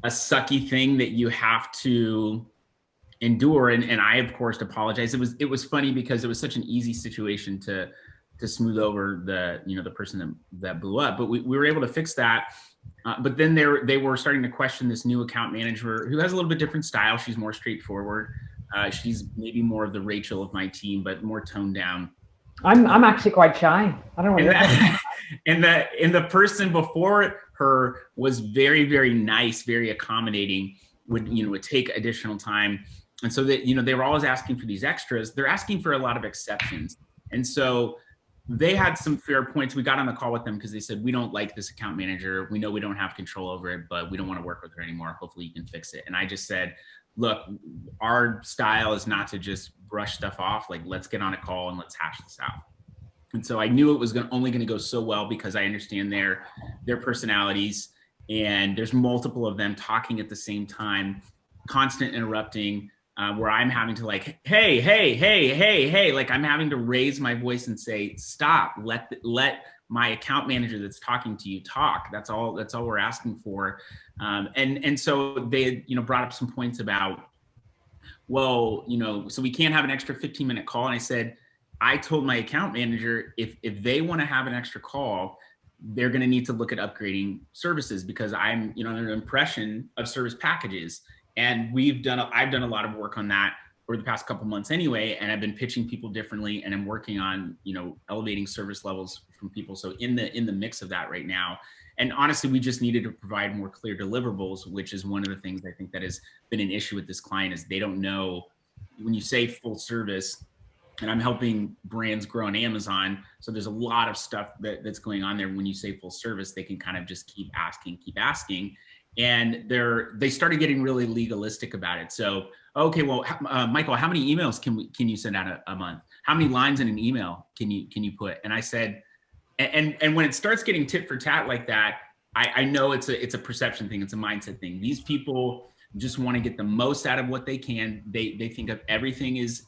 S13: a sucky thing that you have to endure. And I, of course, apologize. It was funny because it was such an easy situation to smooth over the person that blew up, but we were able to fix that. But then they were starting to question this new account manager who has a little bit different style. She's more straightforward. She's maybe more of the Rachel of my team, but more toned down.
S1: I'm actually quite shy. I don't know.
S13: And the person before her was very, very nice, very accommodating, would take additional time. And so that, they were always asking for these extras. They're asking for a lot of exceptions. And so they had some fair points. We got on the call with them because they said, we don't like this account manager. We know we don't have control over it, but we don't want to work with her anymore. Hopefully you can fix it. And I just said, look, our style is not to just brush stuff off. Like, let's get on a call and let's hash this out. And so I knew it was only going to go so well because I understand their personalities, and there's multiple of them talking at the same time, constant interrupting, where I'm having to like, hey, like I'm having to raise my voice and say, stop, let my account manager that's talking to you talk. That's all we're asking for. And so they, brought up some points about, well, so we can't have an extra 15-minute call. And I said, I told my account manager, if they want to have an extra call, they're going to need to look at upgrading services, because I'm, under the impression of service packages. And I've done a lot of work on that over the past couple months anyway. And I've been pitching people differently, and I'm working on, elevating service levels from people. So in the mix of that right now. And honestly, we just needed to provide more clear deliverables, which is one of the things I think that has been an issue with this client, is they don't know when you say full service. And I'm helping brands grow on Amazon. So there's a lot of stuff that's going on there. When you say full service, they can kind of just keep asking. And they started getting really legalistic about it. So, okay, well, Michael, how many emails can you send out a month? How many lines in an email can you put? And I said, and when it starts getting tit for tat like that, I know it's a perception thing. It's a mindset thing. These people just want to get the most out of what they can. They think of everything is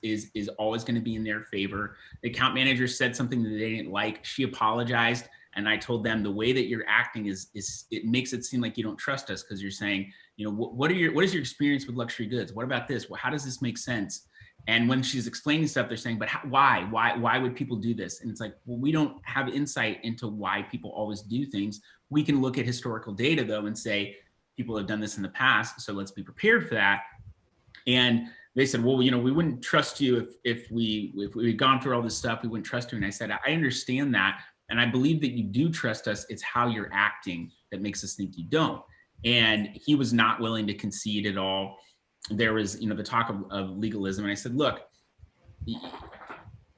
S13: always going to be in their favor. The account manager said something that they didn't like. She apologized. And I told them, the way that you're acting is it makes it seem like you don't trust us, because you're saying, what is your experience with luxury goods? What about this? Well, how does this make sense? And when she's explaining stuff, they're saying, but why would people do this? And it's like, well, we don't have insight into why people always do things. We can look at historical data though and say, people have done this in the past, so let's be prepared for that. And they said, well, we wouldn't trust you if we'd gone through all this stuff, we wouldn't trust you. And I said, I understand that. And I believe that you do trust us. It's how you're acting that makes us think you don't. And he was not willing to concede at all. There was, the talk of legalism. And I said, look,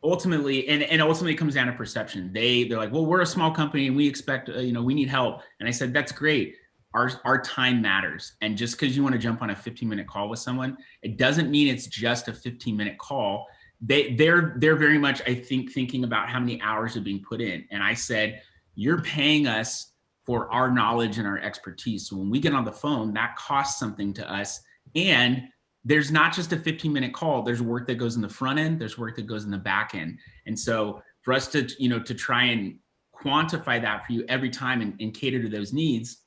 S13: ultimately, and ultimately it comes down to perception. They're like, well, we're a small company and we expect, we need help. And I said, that's great. Our time matters. And just because you want to jump on a 15-minute call with someone, it doesn't mean it's just a 15-minute call. They're very much, I think, thinking about how many hours are being put in. And I said, you're paying us for our knowledge and our expertise. So when we get on the phone, that costs something to us. And there's not just a 15-minute call. There's work that goes in the front end. There's work that goes in the back end. And so for us to, to try and quantify that for you every time and cater to those needs,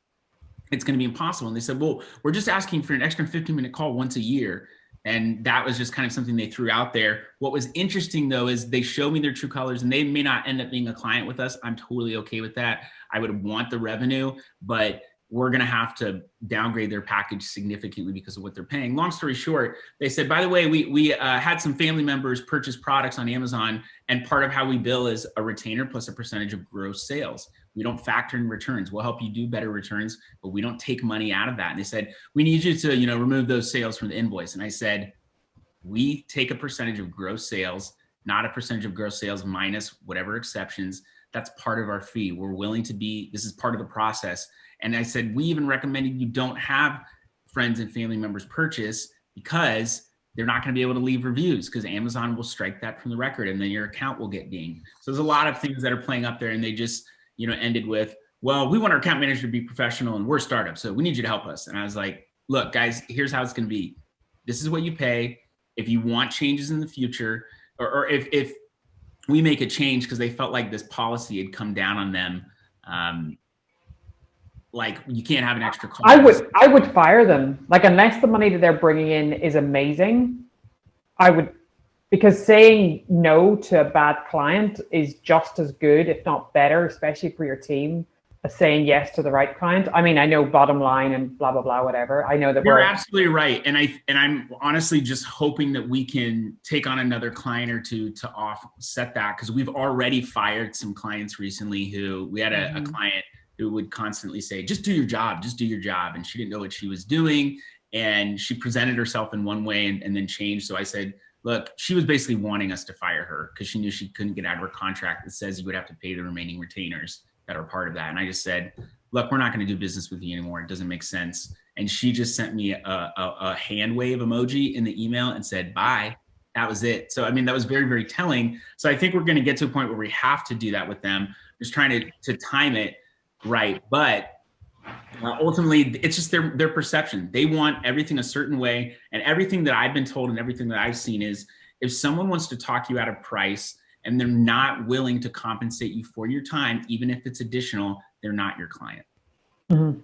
S13: it's going to be impossible. And they said, well, we're just asking for an extra 15-minute call once a year. And that was just kind of something they threw out there. What was interesting though, is they showed me their true colors, and they may not end up being a client with us. I'm totally okay with that. I would want the revenue, but we're going to have to downgrade their package significantly because of what they're paying. Long story short, they said, by the way, we had some family members purchase products on Amazon, and part of how we bill is a retainer plus a percentage of gross sales. We don't factor in returns. We'll help you do better returns, but we don't take money out of that. And they said, we need you to, remove those sales from the invoice. And I said, we take a percentage of gross sales, not a percentage of gross sales minus whatever exceptions. That's part of our fee. We're willing to this is part of the process. And I said, we even recommended you don't have friends and family members purchase, because they're not going to be able to leave reviews, because Amazon will strike that from the record, and then your account will get dinged. So there's a lot of things that are playing up there, and they just, ended with, well, we want our account manager to be professional, and we're a startup, so we need you to help us. And I was like, look, guys, here's how it's going to be. This is what you pay. If you want changes in the future, or if we make a change, because they felt like this policy had come down on them, like you can't have an extra call.
S1: I would fire them. Like, unless the money that they're bringing in is amazing, I would, because saying no to a bad client is just as good, if not better, especially for your team, as saying yes to the right client. I mean, I know bottom line and blah, blah, blah, whatever. I know that
S13: you're absolutely right. And I'm honestly just hoping that we can take on another client or two to offset that, because we've already fired some clients recently who we had a client who would constantly say, just do your job, just do your job. And she didn't know what she was doing. And she presented herself in one way and then changed. So I said, look, she was basically wanting us to fire her because she knew she couldn't get out of her contract that says you would have to pay the remaining retainers that are part of that. And I just said, look, we're not going to do business with you anymore. It doesn't make sense. And she just sent me a hand wave emoji in the email and said, bye. That was it. So, I mean, that was very, very telling. So I think we're going to get to a point where we have to do that with them. Just trying to time it right. But ultimately, it's just their perception. They want everything a certain way. And everything that I've been told and everything that I've seen is if someone wants to talk you out of price and they're not willing to compensate you for your time, even if it's additional, they're not your client.
S1: Mm-hmm.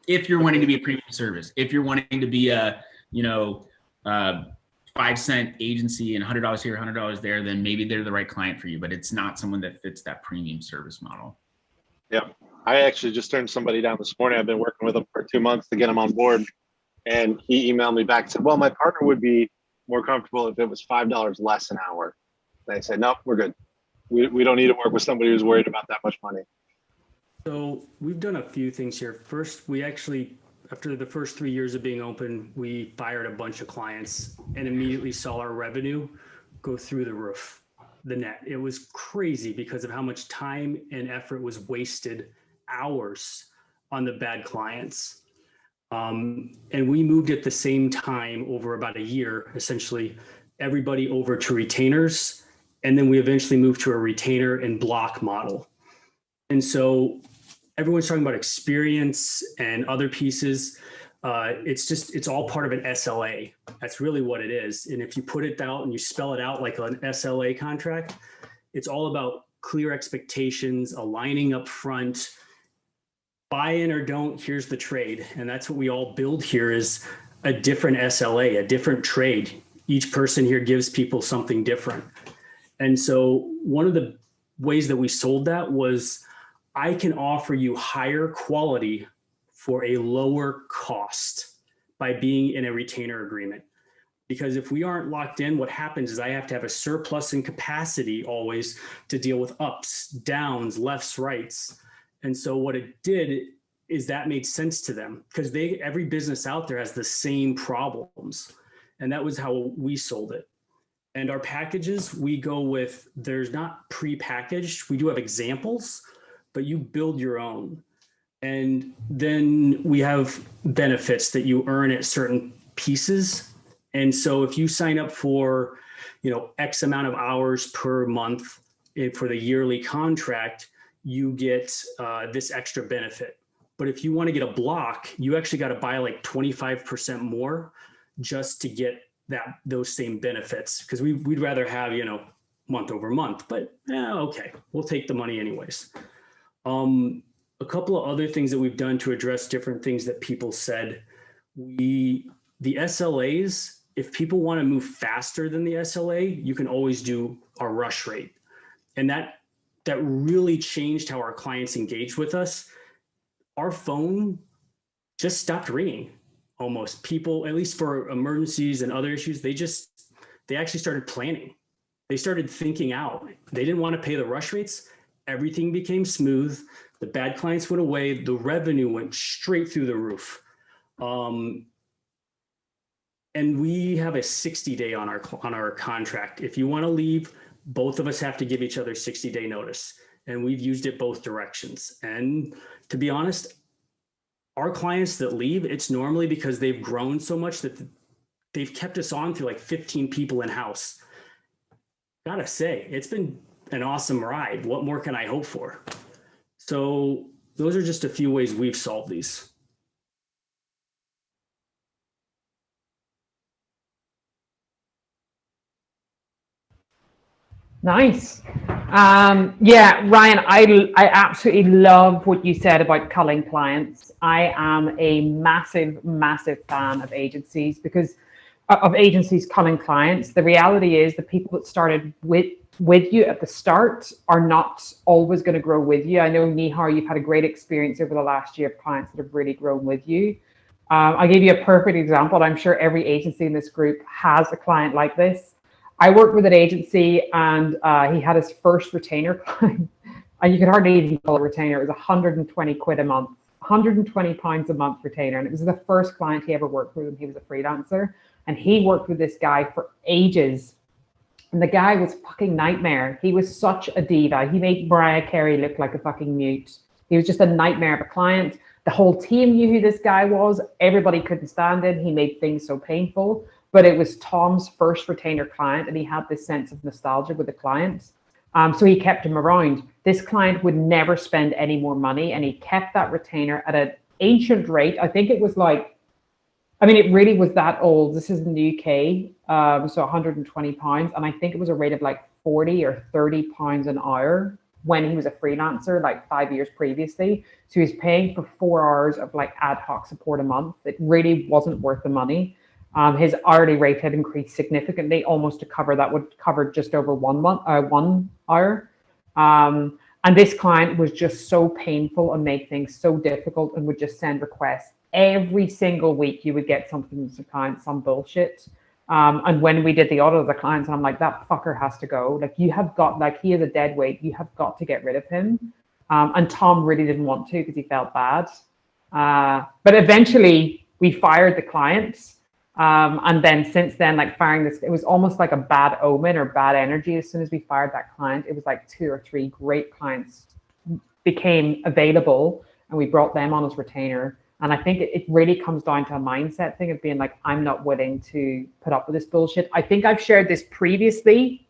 S13: If you're wanting to be a premium service, if you're wanting to be a, 5-cent agency and $100 here, $100 there, then maybe they're the right client for you, but it's not someone that fits that premium service model.
S5: Yeah. I actually just turned somebody down this morning. I've been working with him for 2 months to get him on board. And he emailed me back and said, well, my partner would be more comfortable if it was $5 less an hour. And I said, nope, we're good. We don't need to work with somebody who's worried about that much money.
S14: So we've done a few things here. First, we actually, after the first 3 years of being open, we fired a bunch of clients and immediately saw our revenue go through the roof, the net. It was crazy because of how much time and effort was wasted, hours on the bad clients. And we moved at the same time over about a year, essentially everybody over to retainers. And then we eventually moved to a retainer and block model. And so everyone's talking about experience and other pieces. It's all part of an SLA. That's really what it is. And if you put it out and you spell it out like an SLA contract, it's all about clear expectations, aligning up front, buy in or don't, here's the trade. And that's what we all build here is a different SLA, a different trade. Each person here gives people something different. And so one of the ways that we sold that was I can offer you higher quality for a lower cost by being in a retainer agreement. Because if we aren't locked in, what happens is I have to have a surplus in capacity always to deal with ups, downs, lefts, rights. And so what it did is that made sense to them because every business out there has the same problems. And that was how we sold it. And our packages, we go with, there's not pre-packaged. We do have examples, but you build your own. And then we have benefits that you earn at certain pieces. And so if you sign up for, X amount of hours per month for the yearly contract, you get this extra benefit. But if you want to get a block, you actually got to buy like 25% more just to get those same benefits. Because we'd rather have, month over month, but okay, we'll take the money anyways. A couple of other things that we've done to address different things that people said, the SLAs, if people want to move faster than the SLA, you can always do a rush rate. And that really changed how our clients engaged with us. Our phone just stopped ringing almost. People, at least for emergencies and other issues, they actually started planning. They started thinking out. They didn't want to pay the rush rates. Everything became smooth. The bad clients went away. The revenue went straight through the roof. And we have a 60-day on our contract. If you want to leave, both of us have to give each other 60-day notice. And we've used it both directions. And to be honest, our clients that leave, it's normally because they've grown so much that they've kept us on through like 15 people in-house. Gotta say, it's been an awesome ride. What more can I hope for? So those are just a few ways we've solved these.
S1: Nice. Yeah, Ryan, I absolutely love what you said about culling clients. I am a massive, massive fan of agencies because of agencies culling clients. The reality is the people that started with you at the start are not always going to grow with you. I know, Nihar, you've had a great experience over the last year of clients that have really grown with you. I'll give you a perfect example. I'm sure every agency in this group has a client like this. I worked with an agency and he had his first retainer client. And you could hardly even call it a retainer. It was 120 quid a month, 120 pounds a month retainer. And it was the first client he ever worked with, and he was a freelancer. And he worked with this guy for ages. And the guy was fucking nightmare. He was such a diva. He made Mariah Carey look like a fucking mute. He was just a nightmare of a client. The whole team knew who this guy was. Everybody couldn't stand him. He made things so painful. But it was Tom's first retainer client, and he had this sense of nostalgia with the client. So he kept him around. This client would never spend any more money, and he kept that retainer at an ancient rate. I think it was like, I mean, it really was that old. This is in the UK, so 120 pounds. And I think it was a rate of like 40 or 30 pounds an hour when he was a freelancer, like 5 years previously. So he was paying for 4 hours of like ad hoc support a month. It really wasn't worth the money. His hourly rate had increased significantly, almost to cover that would cover just over 1 hour. And this client was just so painful and made things so difficult and would just send requests. Every single week you would get something from the client, some bullshit. And when we did the audit of the clients, I'm like, that fucker has to go. Like, you have got, like, he is a dead weight. You have got to get rid of him. And Tom really didn't want to because he felt bad. But eventually we fired the clients. And then since then, like, firing this, it was almost like a bad omen or bad energy. As soon as we fired that client, it was like 2 or 3 great clients became available, and we brought them on as retainer. And I think it really comes down to a mindset thing of being like, I'm not willing to put up with this bullshit. I think I've shared this previously.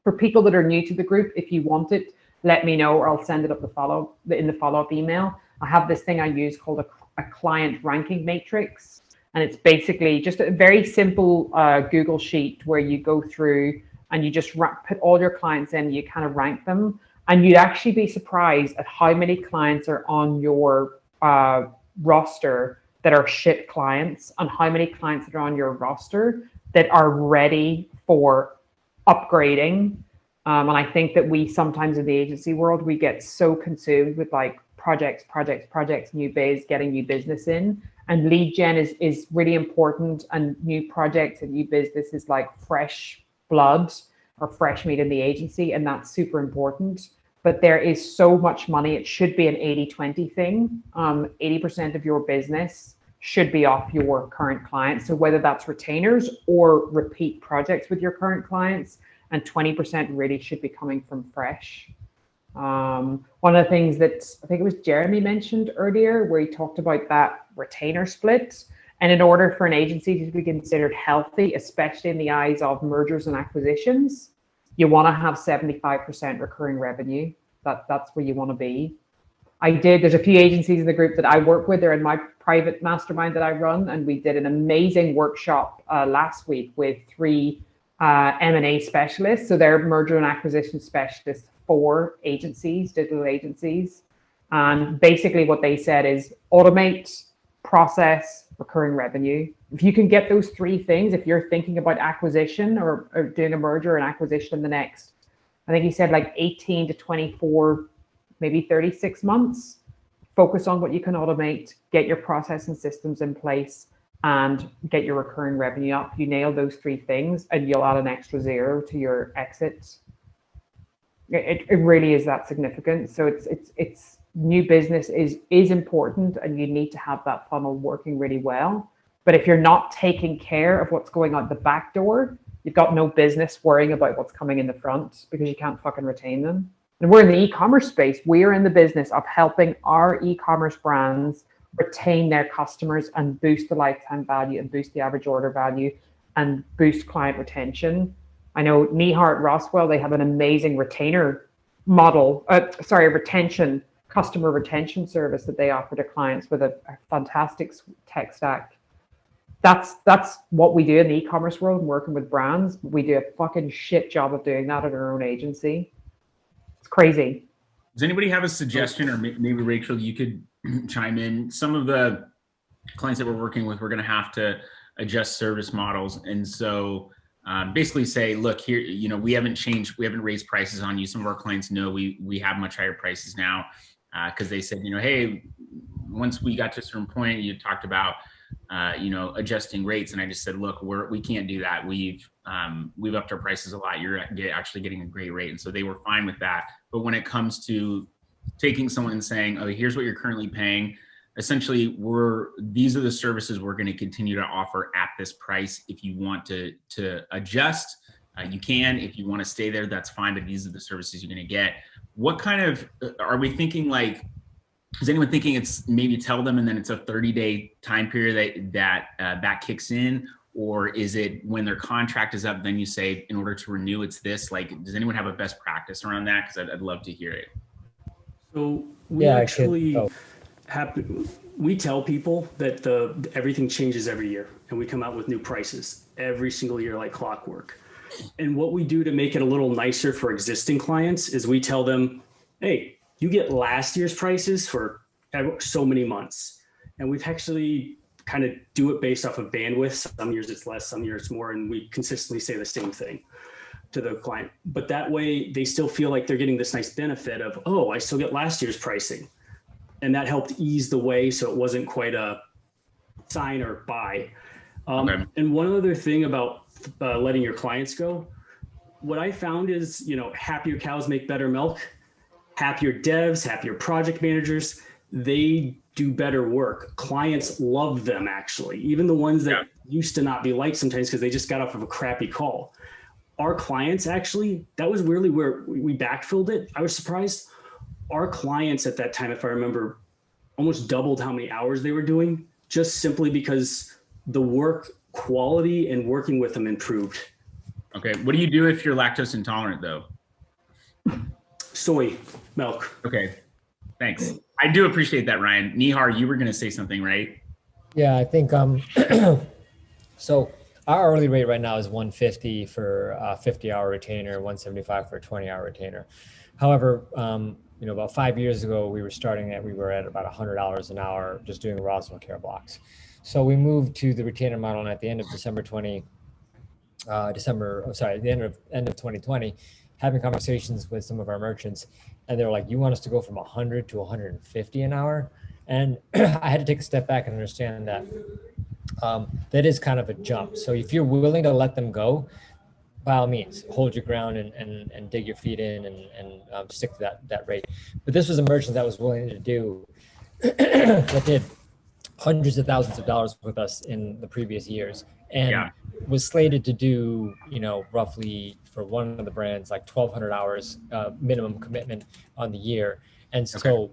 S1: For people that are new to the group, if you want it, let me know, or I'll send it up in the follow-up email. I have this thing I use called a client ranking matrix. And it's basically just a very simple Google sheet where you go through and you just put all your clients in, you kind of rank them. And you'd actually be surprised at how many clients are on your roster that are shit clients, and how many clients that are on your roster that are ready for upgrading. And I think that we sometimes in the agency world, we get so consumed with like projects, new biz, getting new business in. And lead gen is really important, and new projects and new business is like fresh blood or fresh meat in the agency, and that's super important. But there is so much money. It should be an 80-20 thing. 80% of your business should be off your current clients. So whether that's retainers or repeat projects with your current clients, and 20% really should be coming from fresh. One of the things that I think it was Jeremy mentioned earlier, where he talked about that retainer split. And in order for an agency to be considered healthy, especially in the eyes of mergers and acquisitions, you want to have 75% recurring revenue. That's where you want to be. There's a few agencies in the group that I work with. They're in my private mastermind that I run. And we did an amazing workshop last week with 3 M&A specialists. So they're merger and acquisition specialists for agencies, digital agencies. And basically what they said is automate, process, recurring revenue. If you can get those 3 things, if you're thinking about acquisition or doing a merger and acquisition in the next, I think he said like 18 to 24, maybe 36 months, focus on what you can automate, get your process and systems in place, and get your recurring revenue up. You nail those 3 things and you'll add an extra 0 to your exits. It really is that significant. So it's new business is important, and you need to have that funnel working really well. But if you're not taking care of what's going out the back door, you've got no business worrying about what's coming in the front, because you can't fucking retain them. And we're in the e-commerce space. We're in the business of helping our e-commerce brands retain their customers and boost the lifetime value and boost the average order value and boost client retention. I know Nihar at Roswell, they have an amazing retainer model, customer retention service that they offer to clients with a fantastic tech stack. That's what we do in the e-commerce world and working with brands. We do a fucking shit job of doing that at our own agency. It's crazy.
S13: Does anybody have a suggestion, or maybe Rachel, you could chime in? Some of the clients that we're working with, we're going to have to adjust service models. And so basically say, look here, you know, we haven't raised prices on you. Some of our clients know we have much higher prices now because they said, you know, hey, once we got to a certain point, you talked about, you know, adjusting rates. And I just said, look, we can't do that. We've upped our prices a lot. You're actually getting a great rate. And so they were fine with that. But when it comes to taking someone and saying, oh, here's what you're currently paying, essentially these are the services we're going to continue to offer at this price. If you want to adjust, you can. If you want to stay there, that's fine. But these are the services you're going to get. What kind of, are we thinking like, is anyone thinking it's maybe tell them and then it's a 30-day time period that kicks in? Or is it when their contract is up, then you say, in order to renew, it's this? Like, does anyone have a best practice around that? Because I'd love to hear it.
S14: So we tell people that everything changes every year, and we come out with new prices every single year like clockwork. And what we do to make it a little nicer for existing clients is we tell them, hey, you get last year's prices for so many months. And we've actually kind of do it based off of bandwidth. Some years it's less, some years more, and we consistently say the same thing to the client. But that way they still feel like they're getting this nice benefit of, oh, I still get last year's pricing. And that helped ease the way, so it wasn't quite a sign or buy. Okay. And one other thing about letting your clients go, what I found is, you know, happier cows make better milk. Happier devs, happier project managers, they do better work. Clients love them, actually. Even the ones that used to not be liked sometimes because they just got off of a crappy call. Our clients actually, that was weirdly where we backfilled it. I was surprised. Our clients at that time, if I remember, almost doubled how many hours they were doing, just simply because the work quality and working with them improved.
S13: Okay, what do you do if you're lactose intolerant though?
S14: Soy milk.
S13: Okay, thanks. I do appreciate that, Ryan. Nihar, you were going to say something, right?
S2: Yeah, I think so. Our hourly rate right now is $150 for a 50-hour retainer, $175 for a 20-hour retainer. However, you know, about 5 years ago, we were at about $100 an hour just doing Roswell care blocks. So we moved to the retainer model, and at the end of the end of 2020, having conversations with some of our merchants, and they were like, you want us to go from 100 to 150 an hour? And I had to take a step back and understand that that is kind of a jump. So if you're willing to let them go, by all means, hold your ground and dig your feet in and stick to that rate. But this was a merchant that was willing to do, that did hundreds of thousands of dollars with us in the previous years, and was slated to do, you know, roughly for one of the brands, like 1,200 hours minimum commitment on the year. And so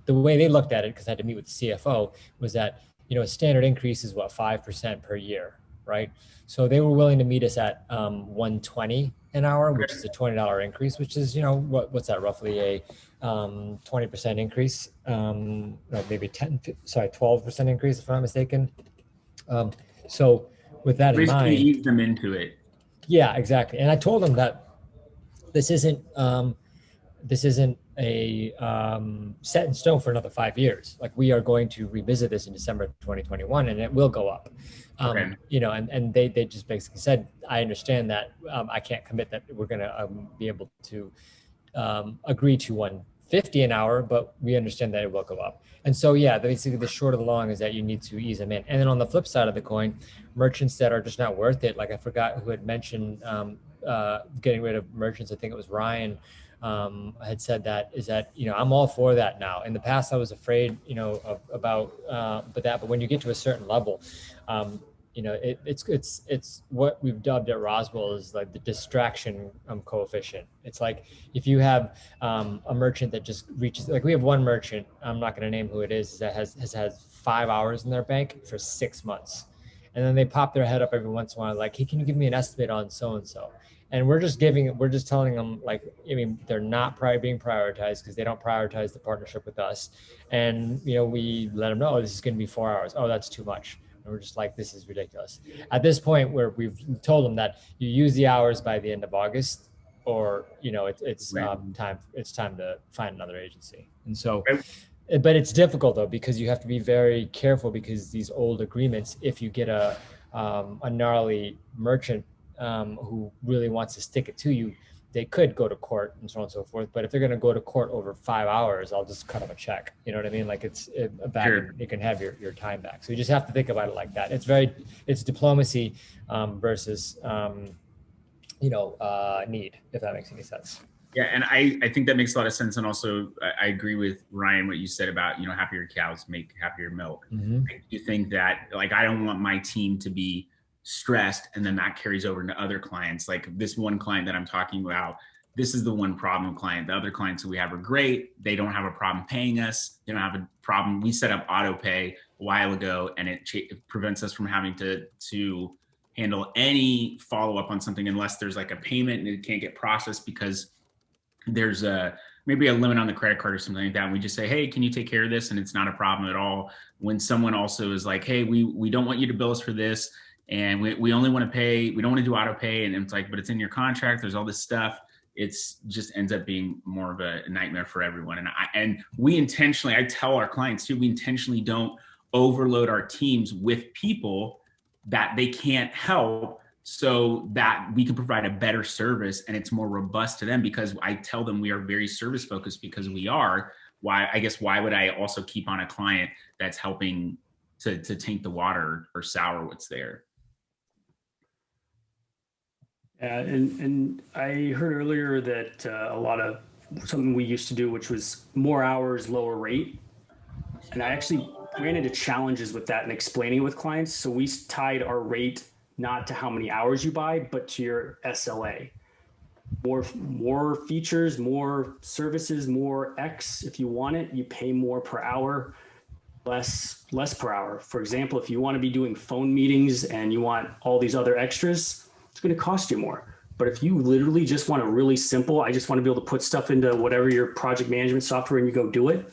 S2: the way they looked at it, because I had to meet with the CFO, was that, you know, a standard increase is what, 5% per year, right? So they were willing to meet us at $120 an hour, which is a $20 increase, which is, you know, what's that, roughly a 20% increase, maybe 12% increase, if I'm not mistaken. So with that in mind,
S13: ease them into it.
S2: Yeah, exactly. And I told them that this isn't a set in stone for another 5 years. Like, we are going to revisit this in December 2021, and it will go up. You know, and they just basically said, I understand that I can't commit that we're going to be able to agree to 150 an hour, but we understand that it will go up. And so, yeah, basically the short of the long is that you need to ease them in. And then on the flip side of the coin, merchants that are just not worth it, like I forgot who had mentioned getting rid of merchants. I think it was Ryan. Had said that, is that, you know, I'm all for that now. In the past, I was afraid, you know, but when you get to a certain level, you know, it's what we've dubbed at Roswell is like the distraction coefficient. It's like, if you have a merchant that just reaches, like we have one merchant, I'm not going to name who it is, that has had 5 hours in their bank for 6 months. And then they pop their head up every once in a while, like, hey, can you give me an estimate on so-and-so? And we're just telling them, like, I mean, they're not being prioritized because they don't prioritize the partnership with us. And, you know, we let them know, oh, this is going to be 4 hours. Oh, that's too much. And we're just like, this is ridiculous. At this point, where we've told them that you use the hours by the end of August, or it's time to find another agency. And so, but it's difficult though, because you have to be very careful, because these old agreements, if you get a gnarly merchant who really wants to stick it to you, they could go to court and so on and so forth. But if they're going to go to court over 5 hours, I'll just cut them a check. You know what I mean? Like you can have your time back. So you just have to think about it like that. It's diplomacy versus need, if that makes any sense.
S13: Yeah, and I think that makes a lot of sense. And also, I agree with Ryan, what you said about, happier cows make happier milk.
S2: Mm-hmm.
S13: I do think that, like, I don't want my team to be stressed and then that carries over into other clients. Like this one client that I'm talking about, this is the one problem client. The other clients that we have are great. They don't have a problem paying us. They don't have a problem. We set up auto pay a while ago, and it prevents us from having to handle any follow-up on something unless there's like a payment and it can't get processed because there's maybe a limit on the credit card or something like that. And we just say, hey, can you take care of this? And it's not a problem at all. When someone also is like, hey, we don't want you to bill us for this, and we only want to pay, we don't want to do auto pay. And it's like, but it's in your contract. There's all this stuff. It's just ends up being more of a nightmare for everyone. And we intentionally, I tell our clients too, we intentionally don't overload our teams with people that they can't help, so that we can provide a better service and it's more robust to them, because I tell them we are very service focused, because we are. Why would I also keep on a client that's helping to taint the water or sour what's there?
S14: And I heard earlier that a lot of something we used to do, which was more hours, lower rate. And I actually ran into challenges with that and explaining it with clients. So we tied our rate not to how many hours you buy, but to your SLA. More features, more services, more X. If you want it, you pay more per hour, less per hour. For example, if you want to be doing phone meetings and you want all these other extras, it's going to cost you more. But if you literally just want a really simple, I just want to be able to put stuff into whatever your project management software and you go do it,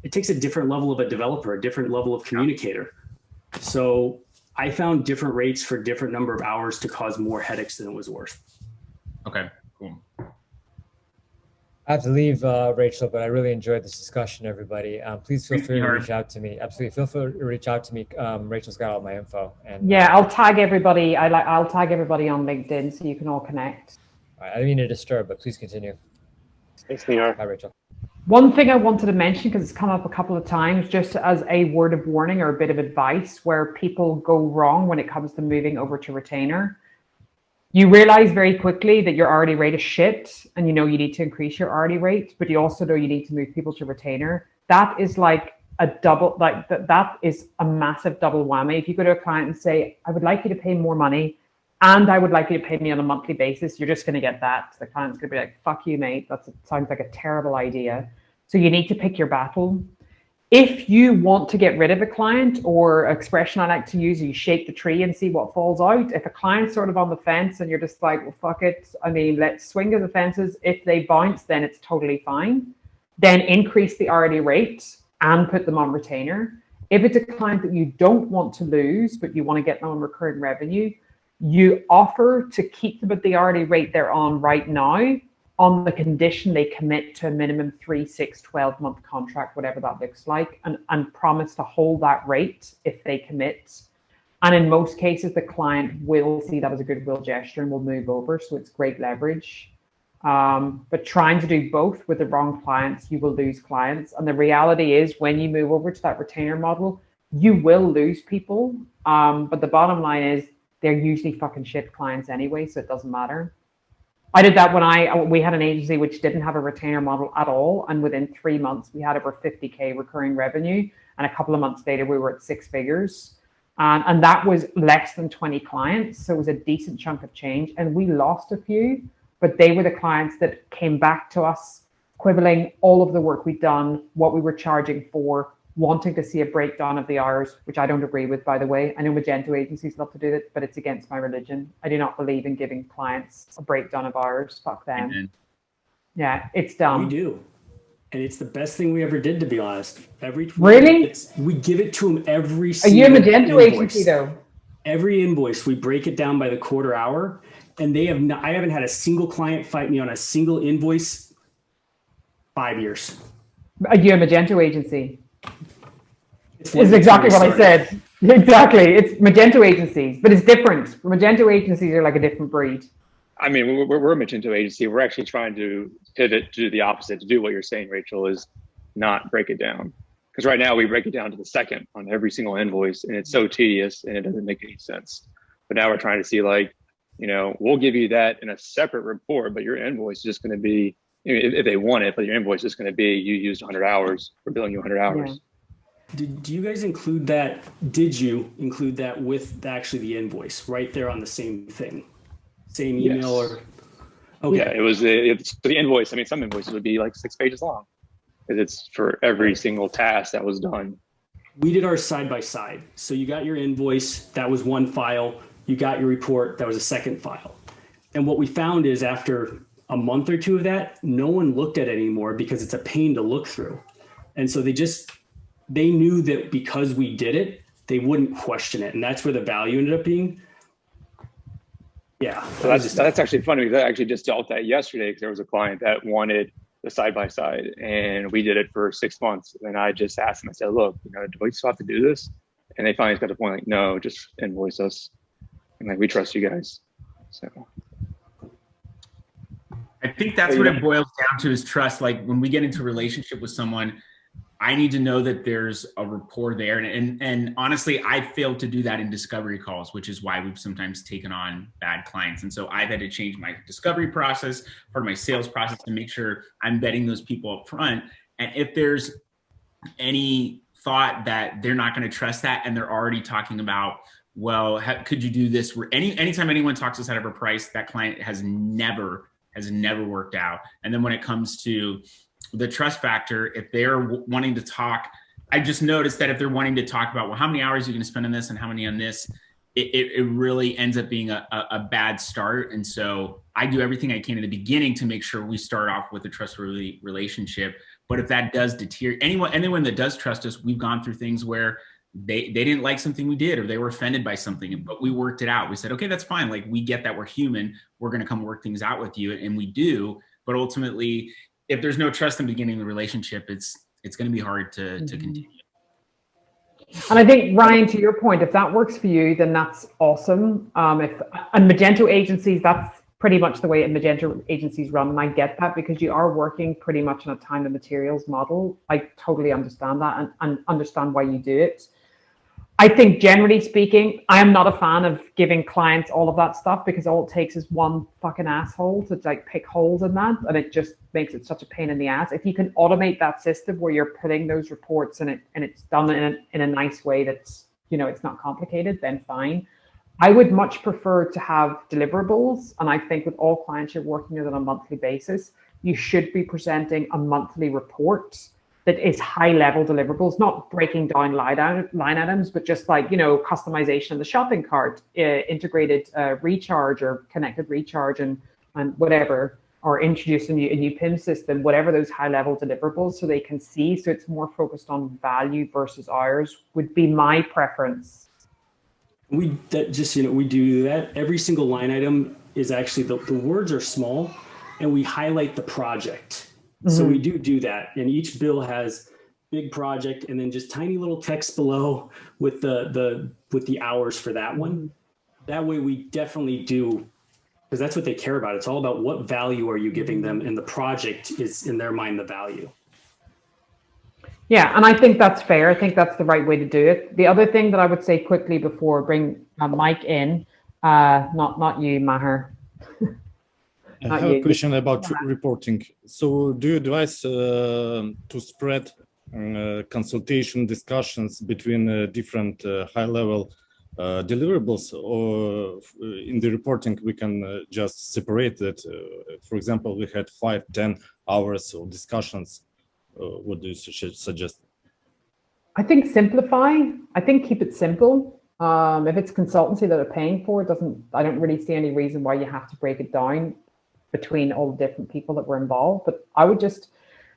S14: it takes a different level of a developer, a different level of communicator. So I found different rates for different number of hours to cause more headaches than it was worth.
S13: Okay, cool.
S2: I have to leave, Rachel, but I really enjoyed this discussion, everybody. Please feel free to reach out to me. Absolutely, feel free to reach out to me. Rachel's got all my info. And
S1: yeah, I'll tag everybody. I'll tag everybody on LinkedIn so you can all connect.
S2: All right, I didn't mean to disturb, but please continue.
S5: Thanks, Nihar.
S2: Bye, Rachel.
S1: One thing I wanted to mention, because it's come up a couple of times, just as a word of warning or a bit of advice where people go wrong when it comes to moving over to retainer. You realize very quickly that your hourly rate is shit, and you know you need to increase your hourly rate, but you also know you need to move people to retainer. That is like a double, like that is a massive double whammy. If you go to a client and say, I would like you to pay more money, and I would like you to pay me on a monthly basis, you're just going to get that. The client's going to be like, fuck you, mate. That sounds like a terrible idea. So you need to pick your battle. If you want to get rid of a client, or expression I like to use, you shake the tree and see what falls out. If a client's sort of on the fence and you're just like, well, fuck it. I mean, let's swing to the fences. If they bounce, then it's totally fine. Then increase the hourly rate and put them on retainer. If it's a client that you don't want to lose, but you want to get them on recurring revenue, you offer to keep them at the hourly rate they're on right now, on the condition they commit to a minimum 3, 6, 12-month contract, whatever that looks like, and promise to hold that rate if they commit. And in most cases, the client will see that as a goodwill gesture and will move over. So it's great leverage. But trying to do both with the wrong clients, you will lose clients. And the reality is, when you move over to that retainer model, you will lose people. But the bottom line is, they're usually fucking shit clients anyway, so it doesn't matter. I did that when we had an agency which didn't have a retainer model at all. And within 3 months, we had over 50K recurring revenue. And a couple of months later, we were at 6 figures. And that was less than 20 clients. So it was a decent chunk of change. And we lost a few, but they were the clients that came back to us, quibbling all of the work we'd done, what we were charging for, wanting to see a breakdown of the hours, which I don't agree with, by the way. I know Magento agencies love to do it, but it's against my religion. I do not believe in giving clients a breakdown of hours. Fuck them.
S13: Amen.
S1: Yeah, it's dumb.
S14: We do. And it's the best thing we ever did, to be honest.
S1: Really?
S14: We give it to them every
S1: single Are you a Magento agency, though?
S14: Every invoice, we break it down by the quarter hour. And they have not, I haven't had a single client fight me on a single invoice 5 years.
S1: You're a Magento agency.
S14: It's
S1: Is exactly what I said. Exactly. It's Magento agencies, but it's different. Magento agencies are like a different breed.
S12: I mean, we're a Magento agency. We're actually trying to pivot to do the opposite, to do what you're saying, Rachel, is not break it down. Because right now we break it down to the second on every single invoice, and it's so tedious and it doesn't make any sense. But now we're trying to see, like, you know, we'll give you that in a separate report, but your invoice is just going to be, if they want it, but your invoice is going to be you used 100 hours, we're billing you 100 hours.
S14: Yeah. Do you guys include that? Did you include that with actually the invoice right there on the same thing? Same email? Yes. Or okay.
S12: Yeah, it was the invoice. I mean, some invoices would be like 6 pages long because it's for every single task that was done.
S14: We did ours side by side. So you got your invoice, that was one file. You got your report, that was a second file. And what we found is after a month or two of that, no one looked at it anymore because it's a pain to look through. And so they knew that because we did it, they wouldn't question it. And that's where the value ended up being. Yeah.
S12: So that's actually funny because I actually just dealt that yesterday because there was a client that wanted the side-by-side and we did it for 6 months. And I just asked them, I said, look, you know, do we still have to do this? And they finally got to the point like, no, just invoice us. And like, we trust you guys. So
S13: I think that's what it boils down to is trust. Like when we get into a relationship with someone, I need to know that there's a rapport there. And honestly, I failed to do that in discovery calls, which is why we've sometimes taken on bad clients. And so I've had to change my discovery process, part of my sales process to make sure I'm vetting those people up front. And if there's any thought that they're not going to trust that and they're already talking about, well, could you do this? Anytime anyone talks us out of a price, that client has never worked out. And then when it comes to the trust factor, if they're wanting to talk, I just noticed that if they're wanting to talk about, well, how many hours are you going to spend on this and how many on this, it really ends up being a bad start. And so I do everything I can in the beginning to make sure we start off with a trustworthy relationship. But if that does deteriorate, anyone that does trust us, we've gone through things where they didn't like something we did or they were offended by something, but we worked it out. We said, okay, that's fine. Like we get that we're human. We're going to come work things out with you. And we do. But ultimately, if there's no trust in the beginning of the relationship, it's going to be hard to continue.
S1: And I think, Ryan, to your point, if that works for you, then that's awesome. And Magento agencies, that's pretty much the way Magento agencies run. And I get that because you are working pretty much on a time and materials model. I totally understand that and understand why you do it. I think generally speaking, I am not a fan of giving clients all of that stuff because all it takes is one fucking asshole to like pick holes in that. And it just makes it such a pain in the ass. If you can automate that system where you're putting those reports and it's done in a nice way that's, you know, it's not complicated, then fine. I would much prefer to have deliverables. And I think with all clients you're working with on a monthly basis, you should be presenting a monthly report that is high level deliverables, not breaking down line items, but just like, you know, customization of the shopping cart, integrated recharge or connected recharge and whatever, or introducing a new PIM system, whatever those high level deliverables so they can see. So it's more focused on value versus hours would be my preference.
S14: We do that. Every single line item is actually, the words are small and we highlight the project. So we do that, and each bill has big project and then just tiny little text below with the hours for that one. That way we definitely do, because that's what they care about. It's all about what value are you giving them, and the project is in their mind the value.
S1: Yeah, and I think that's fair. I think that's the right way to do it. The other thing that I would say quickly before I bring Mike in, not you, Maher.
S15: I have a question about reporting. So do you advise to spread consultation discussions between different high-level deliverables, or in the reporting we can just separate that? For example, we had 5-10 hours of discussions. What do you suggest?
S1: I think simplify. I think keep it simple. If it's consultancy that are paying for it, I don't really see any reason why you have to break it down between all the different people that were involved. But I would just,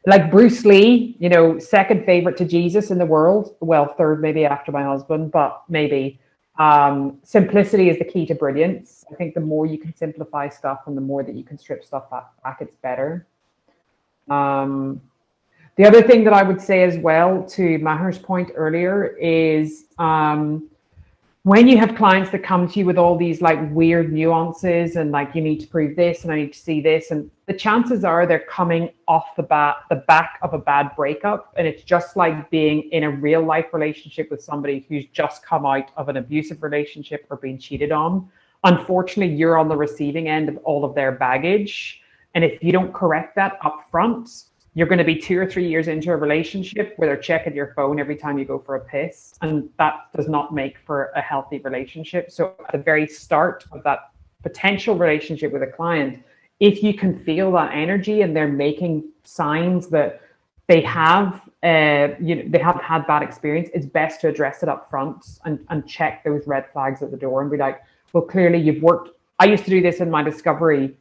S1: like Bruce Lee, you know, second favorite to Jesus in the world. Well, third maybe after my husband, but maybe. Simplicity is the key to brilliance. I think the more you can simplify stuff and the more that you can strip stuff back, it's better. The other thing that I would say as well, to Maher's point earlier, is when you have clients that come to you with all these like weird nuances and like, you need to prove this and I need to see this, and the chances are they're coming off the back of a bad breakup, and it's just like being in a real life relationship with somebody who's just come out of an abusive relationship or being cheated on. Unfortunately, you're on the receiving end of all of their baggage, and if you don't correct that up front, you're going to be 2 or 3 years into a relationship where they're checking your phone every time you go for a piss. And that does not make for a healthy relationship. So at the very start of that potential relationship with a client, if you can feel that energy and they're making signs that they have, they have had bad experience, it's best to address it up front and check those red flags at the door and be like, well, clearly you've worked. I used to do this in my discovery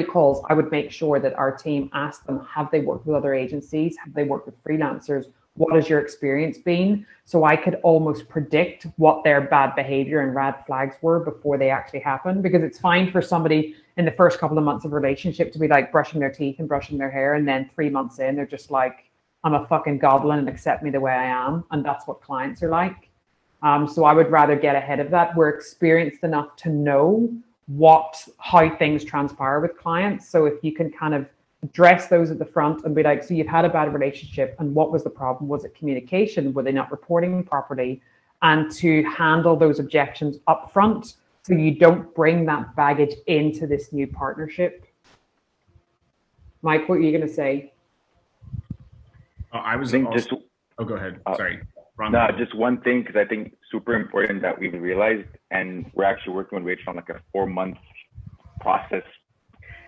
S1: calls. I would make sure that our team asked them, have they worked with other agencies? Have they worked with freelancers? What has your experience been? So I could almost predict what their bad behavior and red flags were before they actually happen. Because it's fine for somebody in the first couple of months of relationship to be like brushing their teeth and brushing their hair. And then 3 months in, they're just like, I'm a fucking goblin and accept me the way I am. And that's what clients are like. So I would rather get ahead of that. We're experienced enough to know how things transpire with clients. So if you can kind of address those at the front and be like, so you've had a bad relationship, and what was the problem? Was it communication? Were they not reporting properly? And to handle those objections up front so you don't bring that baggage into this new partnership. Mike, what are you going to say?
S10: I think just.
S13: Oh, go ahead. Sorry.
S10: No, just one thing, because I think super important that we've realized, and we're actually working with Rachel on like a 4-month process.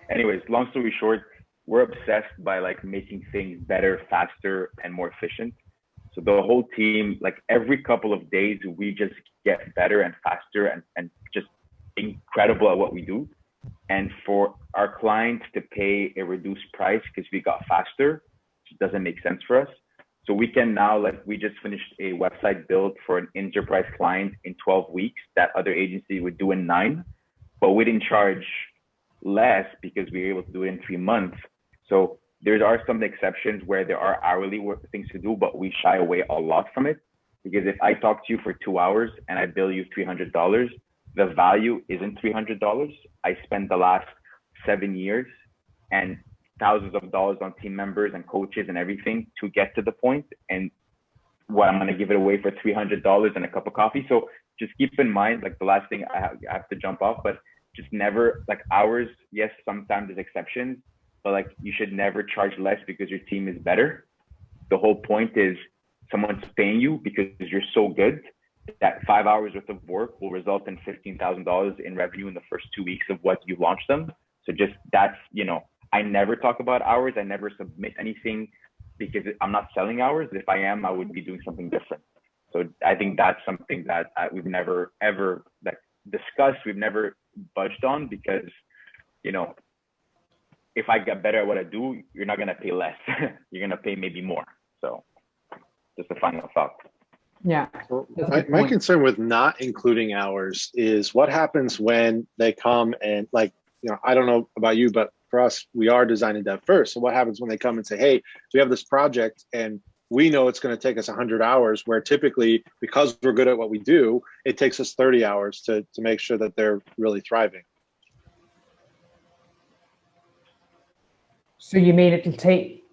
S10: Anyways, long story short, we're obsessed by like making things better, faster, and more efficient. So the whole team, like every couple of days, we just get better and faster and just incredible at what we do. And for our clients to pay a reduced price because we got faster, it doesn't make sense for us. So we can now, like, we just finished a website build for an enterprise client in 12 weeks that other agency would do in 9, but we didn't charge less because we were able to do it in 3 months. So there are some exceptions where there are hourly things to do, but we shy away a lot from it. Because if I talk to you for 2 hours and I bill you $300, the value isn't $300. I spent the last 7 years and thousands of dollars on team members and coaches and everything to get to the point, and what I'm going to give it away for $300 and a cup of coffee. So just keep in mind, like the last thing I have to jump off, but just never, like hours, yes, sometimes there's exceptions, but like you should never charge less because your team is better. The whole point is someone's paying you because you're so good that 5 hours worth of work will result in $15,000 in revenue in the first 2 weeks of what you launch them. So just that's, I never talk about hours. I never submit anything because I'm not selling hours. If I am, I would be doing something different. So I think that's something that we've never ever discussed. We've never budged on because, if I get better at what I do, you're not going to pay less. You're going to pay maybe more. So just a final thought.
S1: Yeah.
S5: Well, my concern with not including hours is what happens when they come and I don't know about you, but for us, we are design and dev first. So what happens when they come and say, hey, we have this project and we know it's going to take us 100 hours, where typically, because we're good at what we do, it takes us 30 hours to make sure that they're really thriving.
S1: So you mean it'll take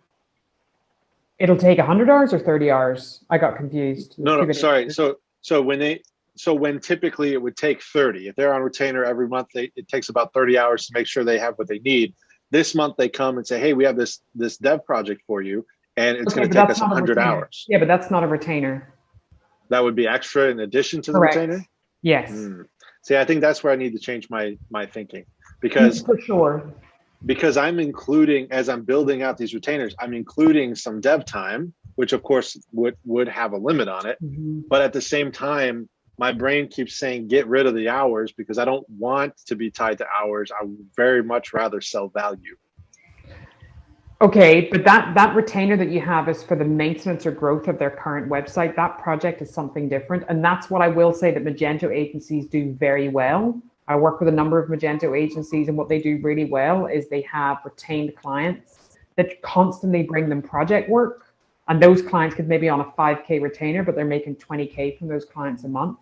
S1: 100 hours or 30 hours? I got confused.
S5: No, sorry. So when typically it would take 30, if they're on retainer every month, it takes about 30 hours to make sure they have what they need. This month they come and say, hey, we have this dev project for you, and it's going to take us 100 hours.
S1: Yeah, but that's not a retainer.
S5: That would be extra in addition to the
S1: Correct.
S5: retainer?
S1: Yes.
S5: See, I think that's where I need to change my thinking, because
S1: for sure.
S5: Because I'm including, as I'm building out these retainers, I'm including some dev time, which of course would have a limit on it. But at the same time, my brain keeps saying, get rid of the hours, because I don't want to be tied to hours. I would very much rather sell value.
S1: Okay, but that retainer that you have is for the maintenance or growth of their current website. That project is something different. And that's what I will say that Magento agencies do very well. I work with a number of Magento agencies, and what they do really well is they have retained clients that constantly bring them project work. And those clients could maybe on a 5K retainer, but they're making 20K from those clients a month.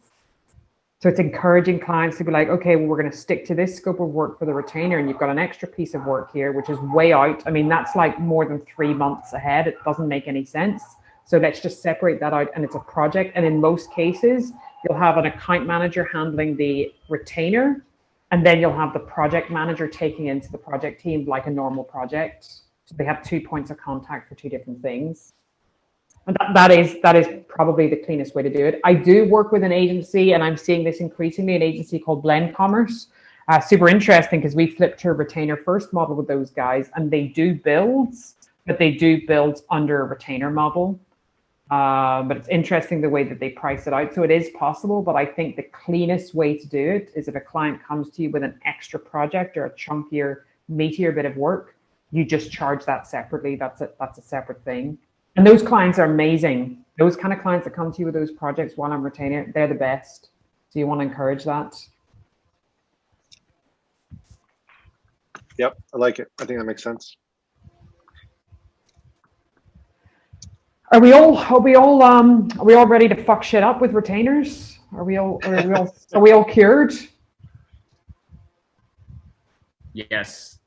S1: So it's encouraging clients to be like, okay, well, we're going to stick to this scope of work for the retainer, and you've got an extra piece of work here, which is way out. I mean, that's like more than 3 months ahead. It doesn't make any sense. So let's just separate that out, and it's a project. And in most cases, you'll have an account manager handling the retainer, and then you'll have the project manager taking into the project team like a normal project. So they have 2 points of contact for 2 different things. And that is probably the cleanest way to do it. I do work with an agency, and I'm seeing this increasingly, an agency called Blend Commerce. Super interesting, because we flipped to a retainer first model with those guys, and they do builds, but they do builds under a retainer model. But it's interesting the way that they price it out. So it is possible, but I think the cleanest way to do it is if a client comes to you with an extra project or a chunkier, meatier bit of work, you just charge that separately. That's a separate thing. And those clients are amazing. Those kind of clients that come to you with those projects while I'm retaining, they're the best. So you want to encourage that.
S5: Yep, I like it. I think that makes sense.
S1: Are we all ready to fuck shit up with retainers? Are we all cured?
S13: Yes,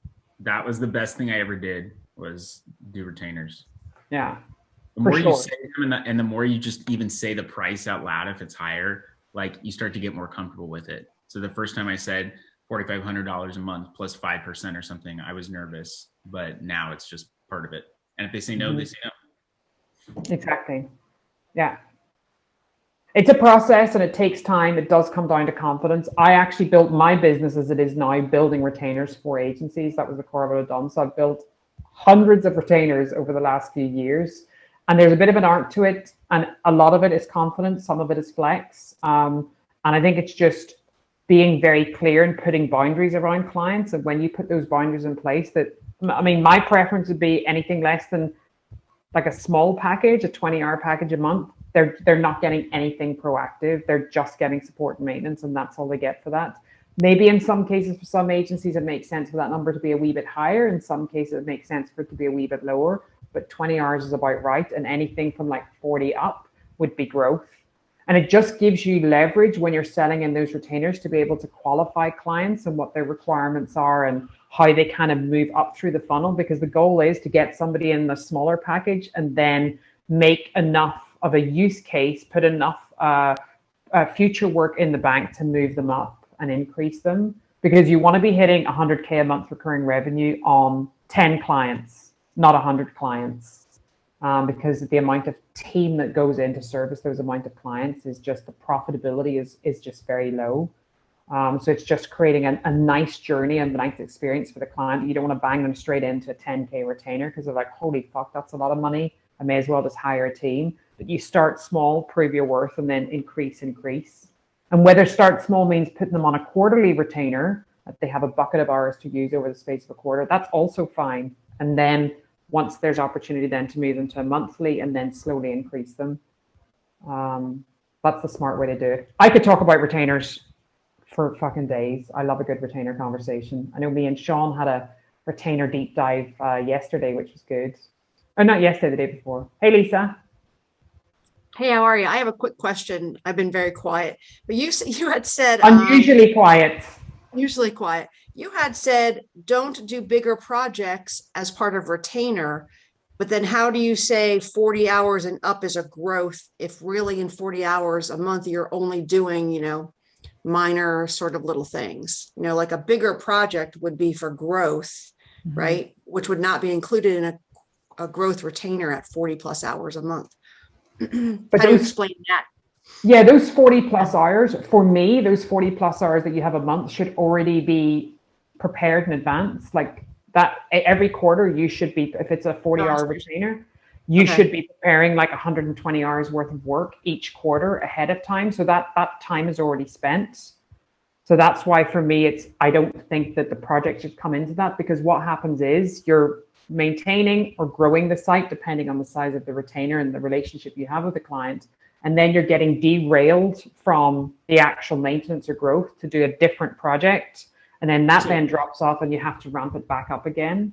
S13: that was the best thing I ever did, was do retainers.
S1: Yeah.
S13: The more you say them, and the more you just even say the price out loud, if it's higher, like you start to get more comfortable with it. So the first time I said $4,500 a month plus 5% or something, I was nervous, but now it's just part of it. And if they say no, they say no.
S1: Exactly. Yeah. It's a process, and it takes time. It does come down to confidence. I actually built my business as it is now, building retainers for agencies. That was the core of what I've done. So I've built hundreds of retainers over the last few years, and there's a bit of an art to it, and a lot of it is confidence, some of it is flex, and I think it's just being very clear and putting boundaries around clients. And when you put those boundaries in place, that, I mean, my preference would be anything less than like a small package, a 20-hour package a month. They're not getting anything proactive. They're just getting support and maintenance, and that's all they get for that. Maybe in some cases, for some agencies, it makes sense for that number to be a wee bit higher. In some cases, it makes sense for it to be a wee bit lower, but 20 hours is about right. And anything from like 40 up would be growth. And it just gives you leverage when you're selling in those retainers to be able to qualify clients and what their requirements are and how they kind of move up through the funnel, because the goal is to get somebody in the smaller package and then make enough of a use case, put enough future work in the bank to move them up and increase them, because you want to be hitting 100K a month recurring revenue on 10 clients, not 100 clients, because the amount of team that goes in to service those amount of clients is just, the profitability is just very low. So it's just creating a nice journey and a nice experience for the client. You don't want to bang them straight into a 10K retainer because they're like, holy fuck, that's a lot of money. I may as well just hire a team. But you start small, prove your worth, and then increase. And whether start small means putting them on a quarterly retainer, that they have a bucket of hours to use over the space of a quarter, that's also fine. And then once there's opportunity then to move them to a monthly and then slowly increase them. That's the smart way to do it. I could talk about retainers for fucking days. I love a good retainer conversation. I know me and Sean had a retainer deep dive yesterday, which was good. Or not yesterday, the day before. Hey, Lisa.
S16: Hey, how are you? I have a quick question. I've been very quiet, but you had said
S1: unusually quiet.
S16: Usually quiet. You had said don't do bigger projects as part of retainer, but then how do you say 40 hours and up is a growth if really in 40 hours a month you're only doing, minor sort of little things? Like a bigger project would be for growth, right? Which would not be included in a growth retainer at 40 plus hours a month.
S1: But
S16: how do you explain that?
S1: Yeah, those 40 plus hours, for me, those 40 plus hours that you have a month should already be prepared in advance. Like that every quarter you should be, if it's a 40-hour retainer, you should be preparing like 120 hours worth of work each quarter ahead of time. So that time is already spent. So that's why for me, I don't think that the project should come into that, because what happens is maintaining or growing the site, depending on the size of the retainer and the relationship you have with the client. And then you're getting derailed from the actual maintenance or growth to do a different project. And then that then drops off and you have to ramp it back up again.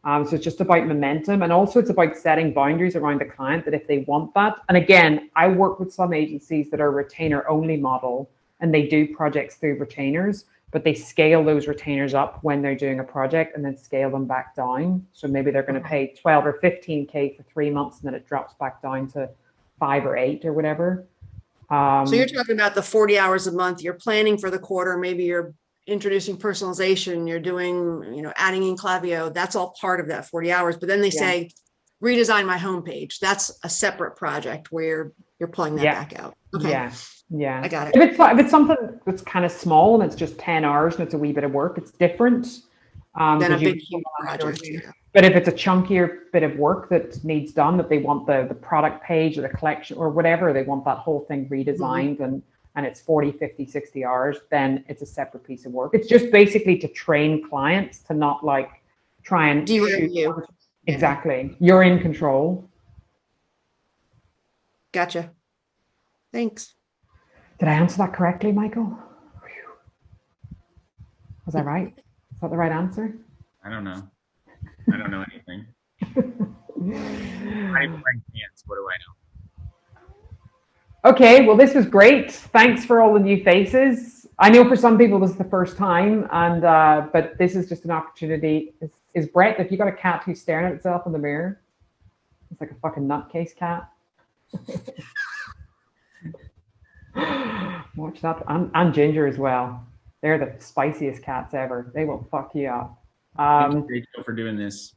S1: So it's just about momentum. And also it's about setting boundaries around the client that if they want that. And again, I work with some agencies that are retainer only model and they do projects through retainers, but they scale those retainers up when they're doing a project and then scale them back down. So maybe they're going to pay 12 or 15K for 3 months and then it drops back down to 5 or 8 or whatever.
S16: So you're talking about the 40 hours a month, you're planning for the quarter, maybe you're introducing personalization, you're doing, adding in Klaviyo, that's all part of that 40 hours. But then they say, redesign my homepage. That's a separate project where you're pulling that back out. Okay.
S1: Yeah.
S16: I got it.
S1: If it's something that's kind of small and it's just 10 hours and it's a wee bit of work, it's different.
S16: Then a big huge project.
S1: But if it's a chunkier bit of work that needs done, that they want the product page or the collection or whatever, they want that whole thing redesigned and it's 40, 50, 60 hours, then it's a separate piece of work. It's just basically to train clients to not like try and
S16: derail you.
S1: Exactly. You're in control.
S16: Gotcha. Thanks.
S1: Did I answer that correctly, Michael? Was that right? Is that the right answer?
S13: I don't know. I don't know anything. I'm wearing pants. What do I know?
S1: Okay, well, this was great. Thanks for all the new faces. I know for some people this is the first time, and but this is just an opportunity. Is Brett, if you got a cat who's staring at itself in the mirror, it's like a fucking nutcase cat. Watch that. And Ginger as well. They're the spiciest cats ever. They will fuck you up.
S13: Thank you, Rachel, for doing this.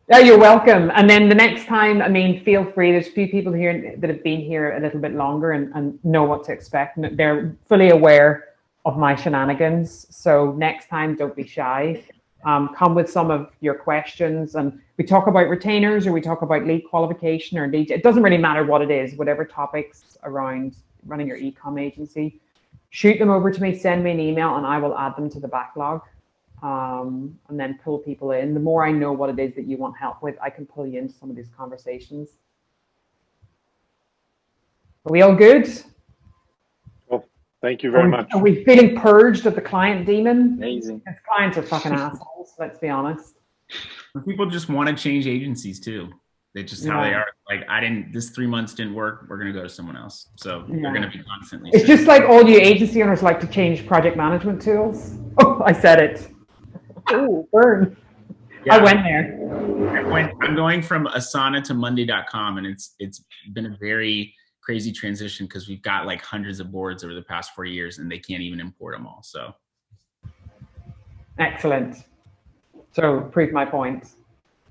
S1: Yeah, you're welcome. And then the next time, I mean, feel free. There's a few people here that have been here a little bit longer and know what to expect. And they're fully aware of my shenanigans. So next time, don't be shy. Come with some of your questions. And we talk about retainers or we talk about lead qualification or lead. It doesn't really matter what it is, whatever topics around running your e-com agency. Shoot them over to me, send me an email, and I will add them to the backlog. And then pull people in. The more I know what it is that you want help with, I can pull you into some of these conversations. Are we all good?
S5: Well, thank you very much.
S1: Are we feeling purged of the client demon?
S5: Amazing.
S1: Because clients are fucking assholes, let's be honest.
S13: People just want to change agencies too. They just how they are. Like this 3 months didn't work. We're going to go to someone else. So they're going to be constantly.
S1: It's just like all you agency owners like to change project management tools. Oh, I said it. Oh, burn. Yeah. I went there.
S13: I'm going from Asana to Monday.com, and it's been a very crazy transition because we've got like hundreds of boards over the past 4 years, and they can't even import them all. So
S1: excellent. So prove my point.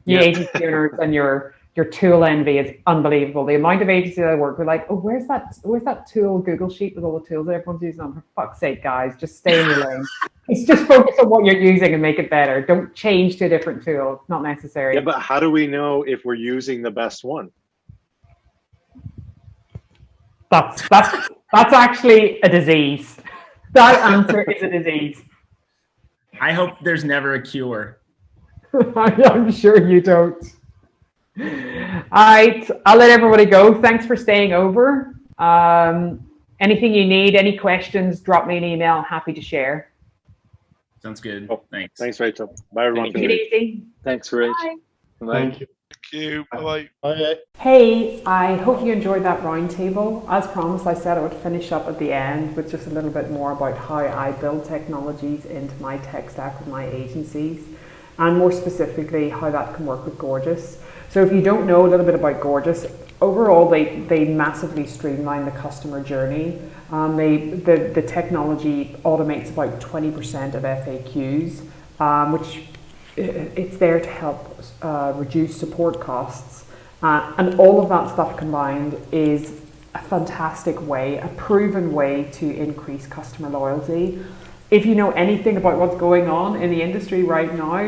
S1: You agency owners and your tool envy is unbelievable. The amount of agencies I work with, like, oh, where's that tool Google sheet with all the tools that everyone's using on? For fuck's sake, guys, just stay in your lane. It's just focus on what you're using and make it better. Don't change to a different tool. It's not necessary.
S5: Yeah, but how do we know if we're using the best one?
S1: That's actually a disease. That answer is a disease.
S13: I hope there's never a cure.
S1: I'm sure you don't. All right, I'll let everybody go. Thanks for staying over. Anything you need, any questions, drop me an email. Happy to share.
S13: Sounds good.
S5: Thanks. Thanks, Rachel. Bye, everyone.
S1: Take it easy.
S5: Thanks, Rach.
S1: Bye.
S5: Thank you.
S17: Thank you. Bye.
S15: Bye.
S1: Hey, I hope you enjoyed that roundtable. As promised, I said I would finish up at the end with just a little bit more about how I build technologies into my tech stack with my agencies, and more specifically, how that can work with Gorgeous. So if you don't know a little bit about Gorgeous, overall they massively streamline the customer journey. The technology automates about 20% of FAQs, which it's there to help reduce support costs. And all of that stuff combined is a fantastic way, a proven way to increase customer loyalty. If you know anything about what's going on in the industry right now,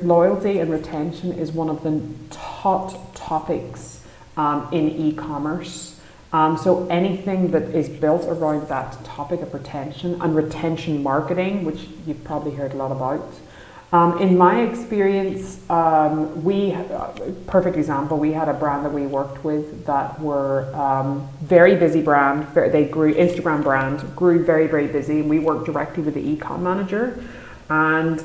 S1: loyalty and retention is one of the hot topics in e-commerce. So anything that is built around that topic of retention and retention marketing, which you've probably heard a lot about, In my experience, perfect example, we had a brand that we worked with that were very busy brand. They grew, Instagram brand, grew very, very busy, and we worked directly with the e-com manager. And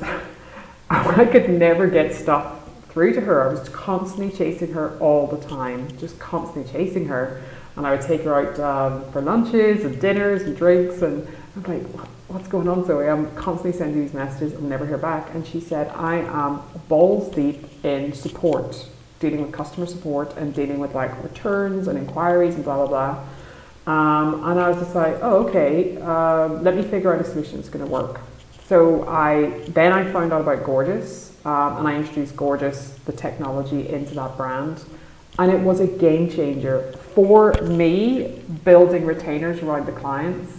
S1: I could never get stuff through to her. I was constantly chasing her all the time, just constantly chasing her. And I would take her out for lunches and dinners and drinks, and I'm like, what's going on, Zoe? I'm constantly sending these messages and never hear back. And she said, I am balls deep in support, dealing with customer support and dealing with like returns and inquiries and blah, blah, blah. And I was just like, oh, okay, let me figure out a solution that's going to work. So then I found out about Gorgeous, and I introduced Gorgeous, the technology, into that brand. And it was a game changer for me, building retainers around the clients.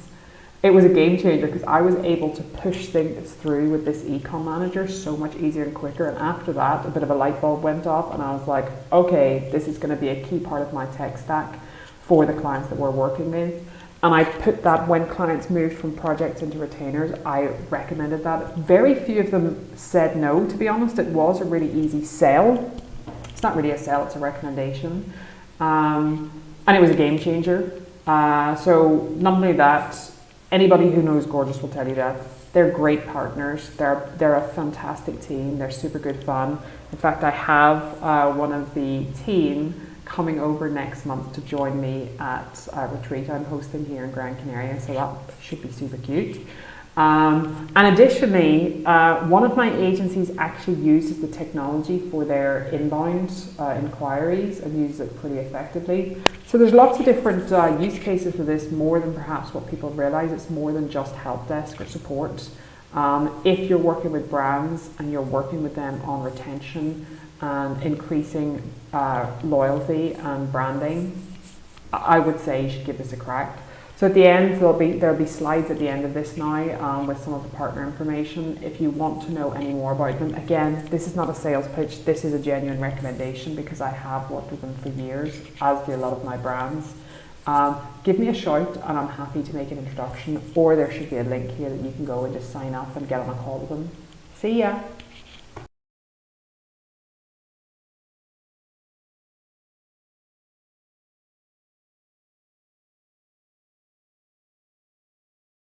S1: It was a game changer because I was able to push things through with this e-com manager so much easier and quicker. And after that, a bit of a light bulb went off, and I was like, okay, this is going to be a key part of my tech stack for the clients that we're working with. And I put that when clients moved from projects into retainers, I recommended that. Very few of them said no, to be honest. It was a really easy sell. It's not really a sell, it's a recommendation. And it was a game changer. So not only that, anybody who knows Gorgeous will tell you that. They're great partners. They're a fantastic team. They're super good fun. In fact, I have one of the team coming over next month to join me at a retreat I'm hosting here in Gran Canaria, so that should be super cute. And additionally, one of my agencies actually uses the technology for their inbound inquiries and uses it pretty effectively. So there's lots of different use cases for this, more than perhaps what people realize. It's more than just help desk or support. If you're working with brands and you're working with them on retention and increasing loyalty and branding, I would say you should give this a crack. So at the end, there'll be slides at the end of this now with some of the partner information. If you want to know any more about them, again, this is not a sales pitch. This is a genuine recommendation because I have worked with them for years, as do a lot of my brands. Give me a shout and I'm happy to make an introduction, or there should be a link here that you can go and just sign up and get on a call with them. See ya.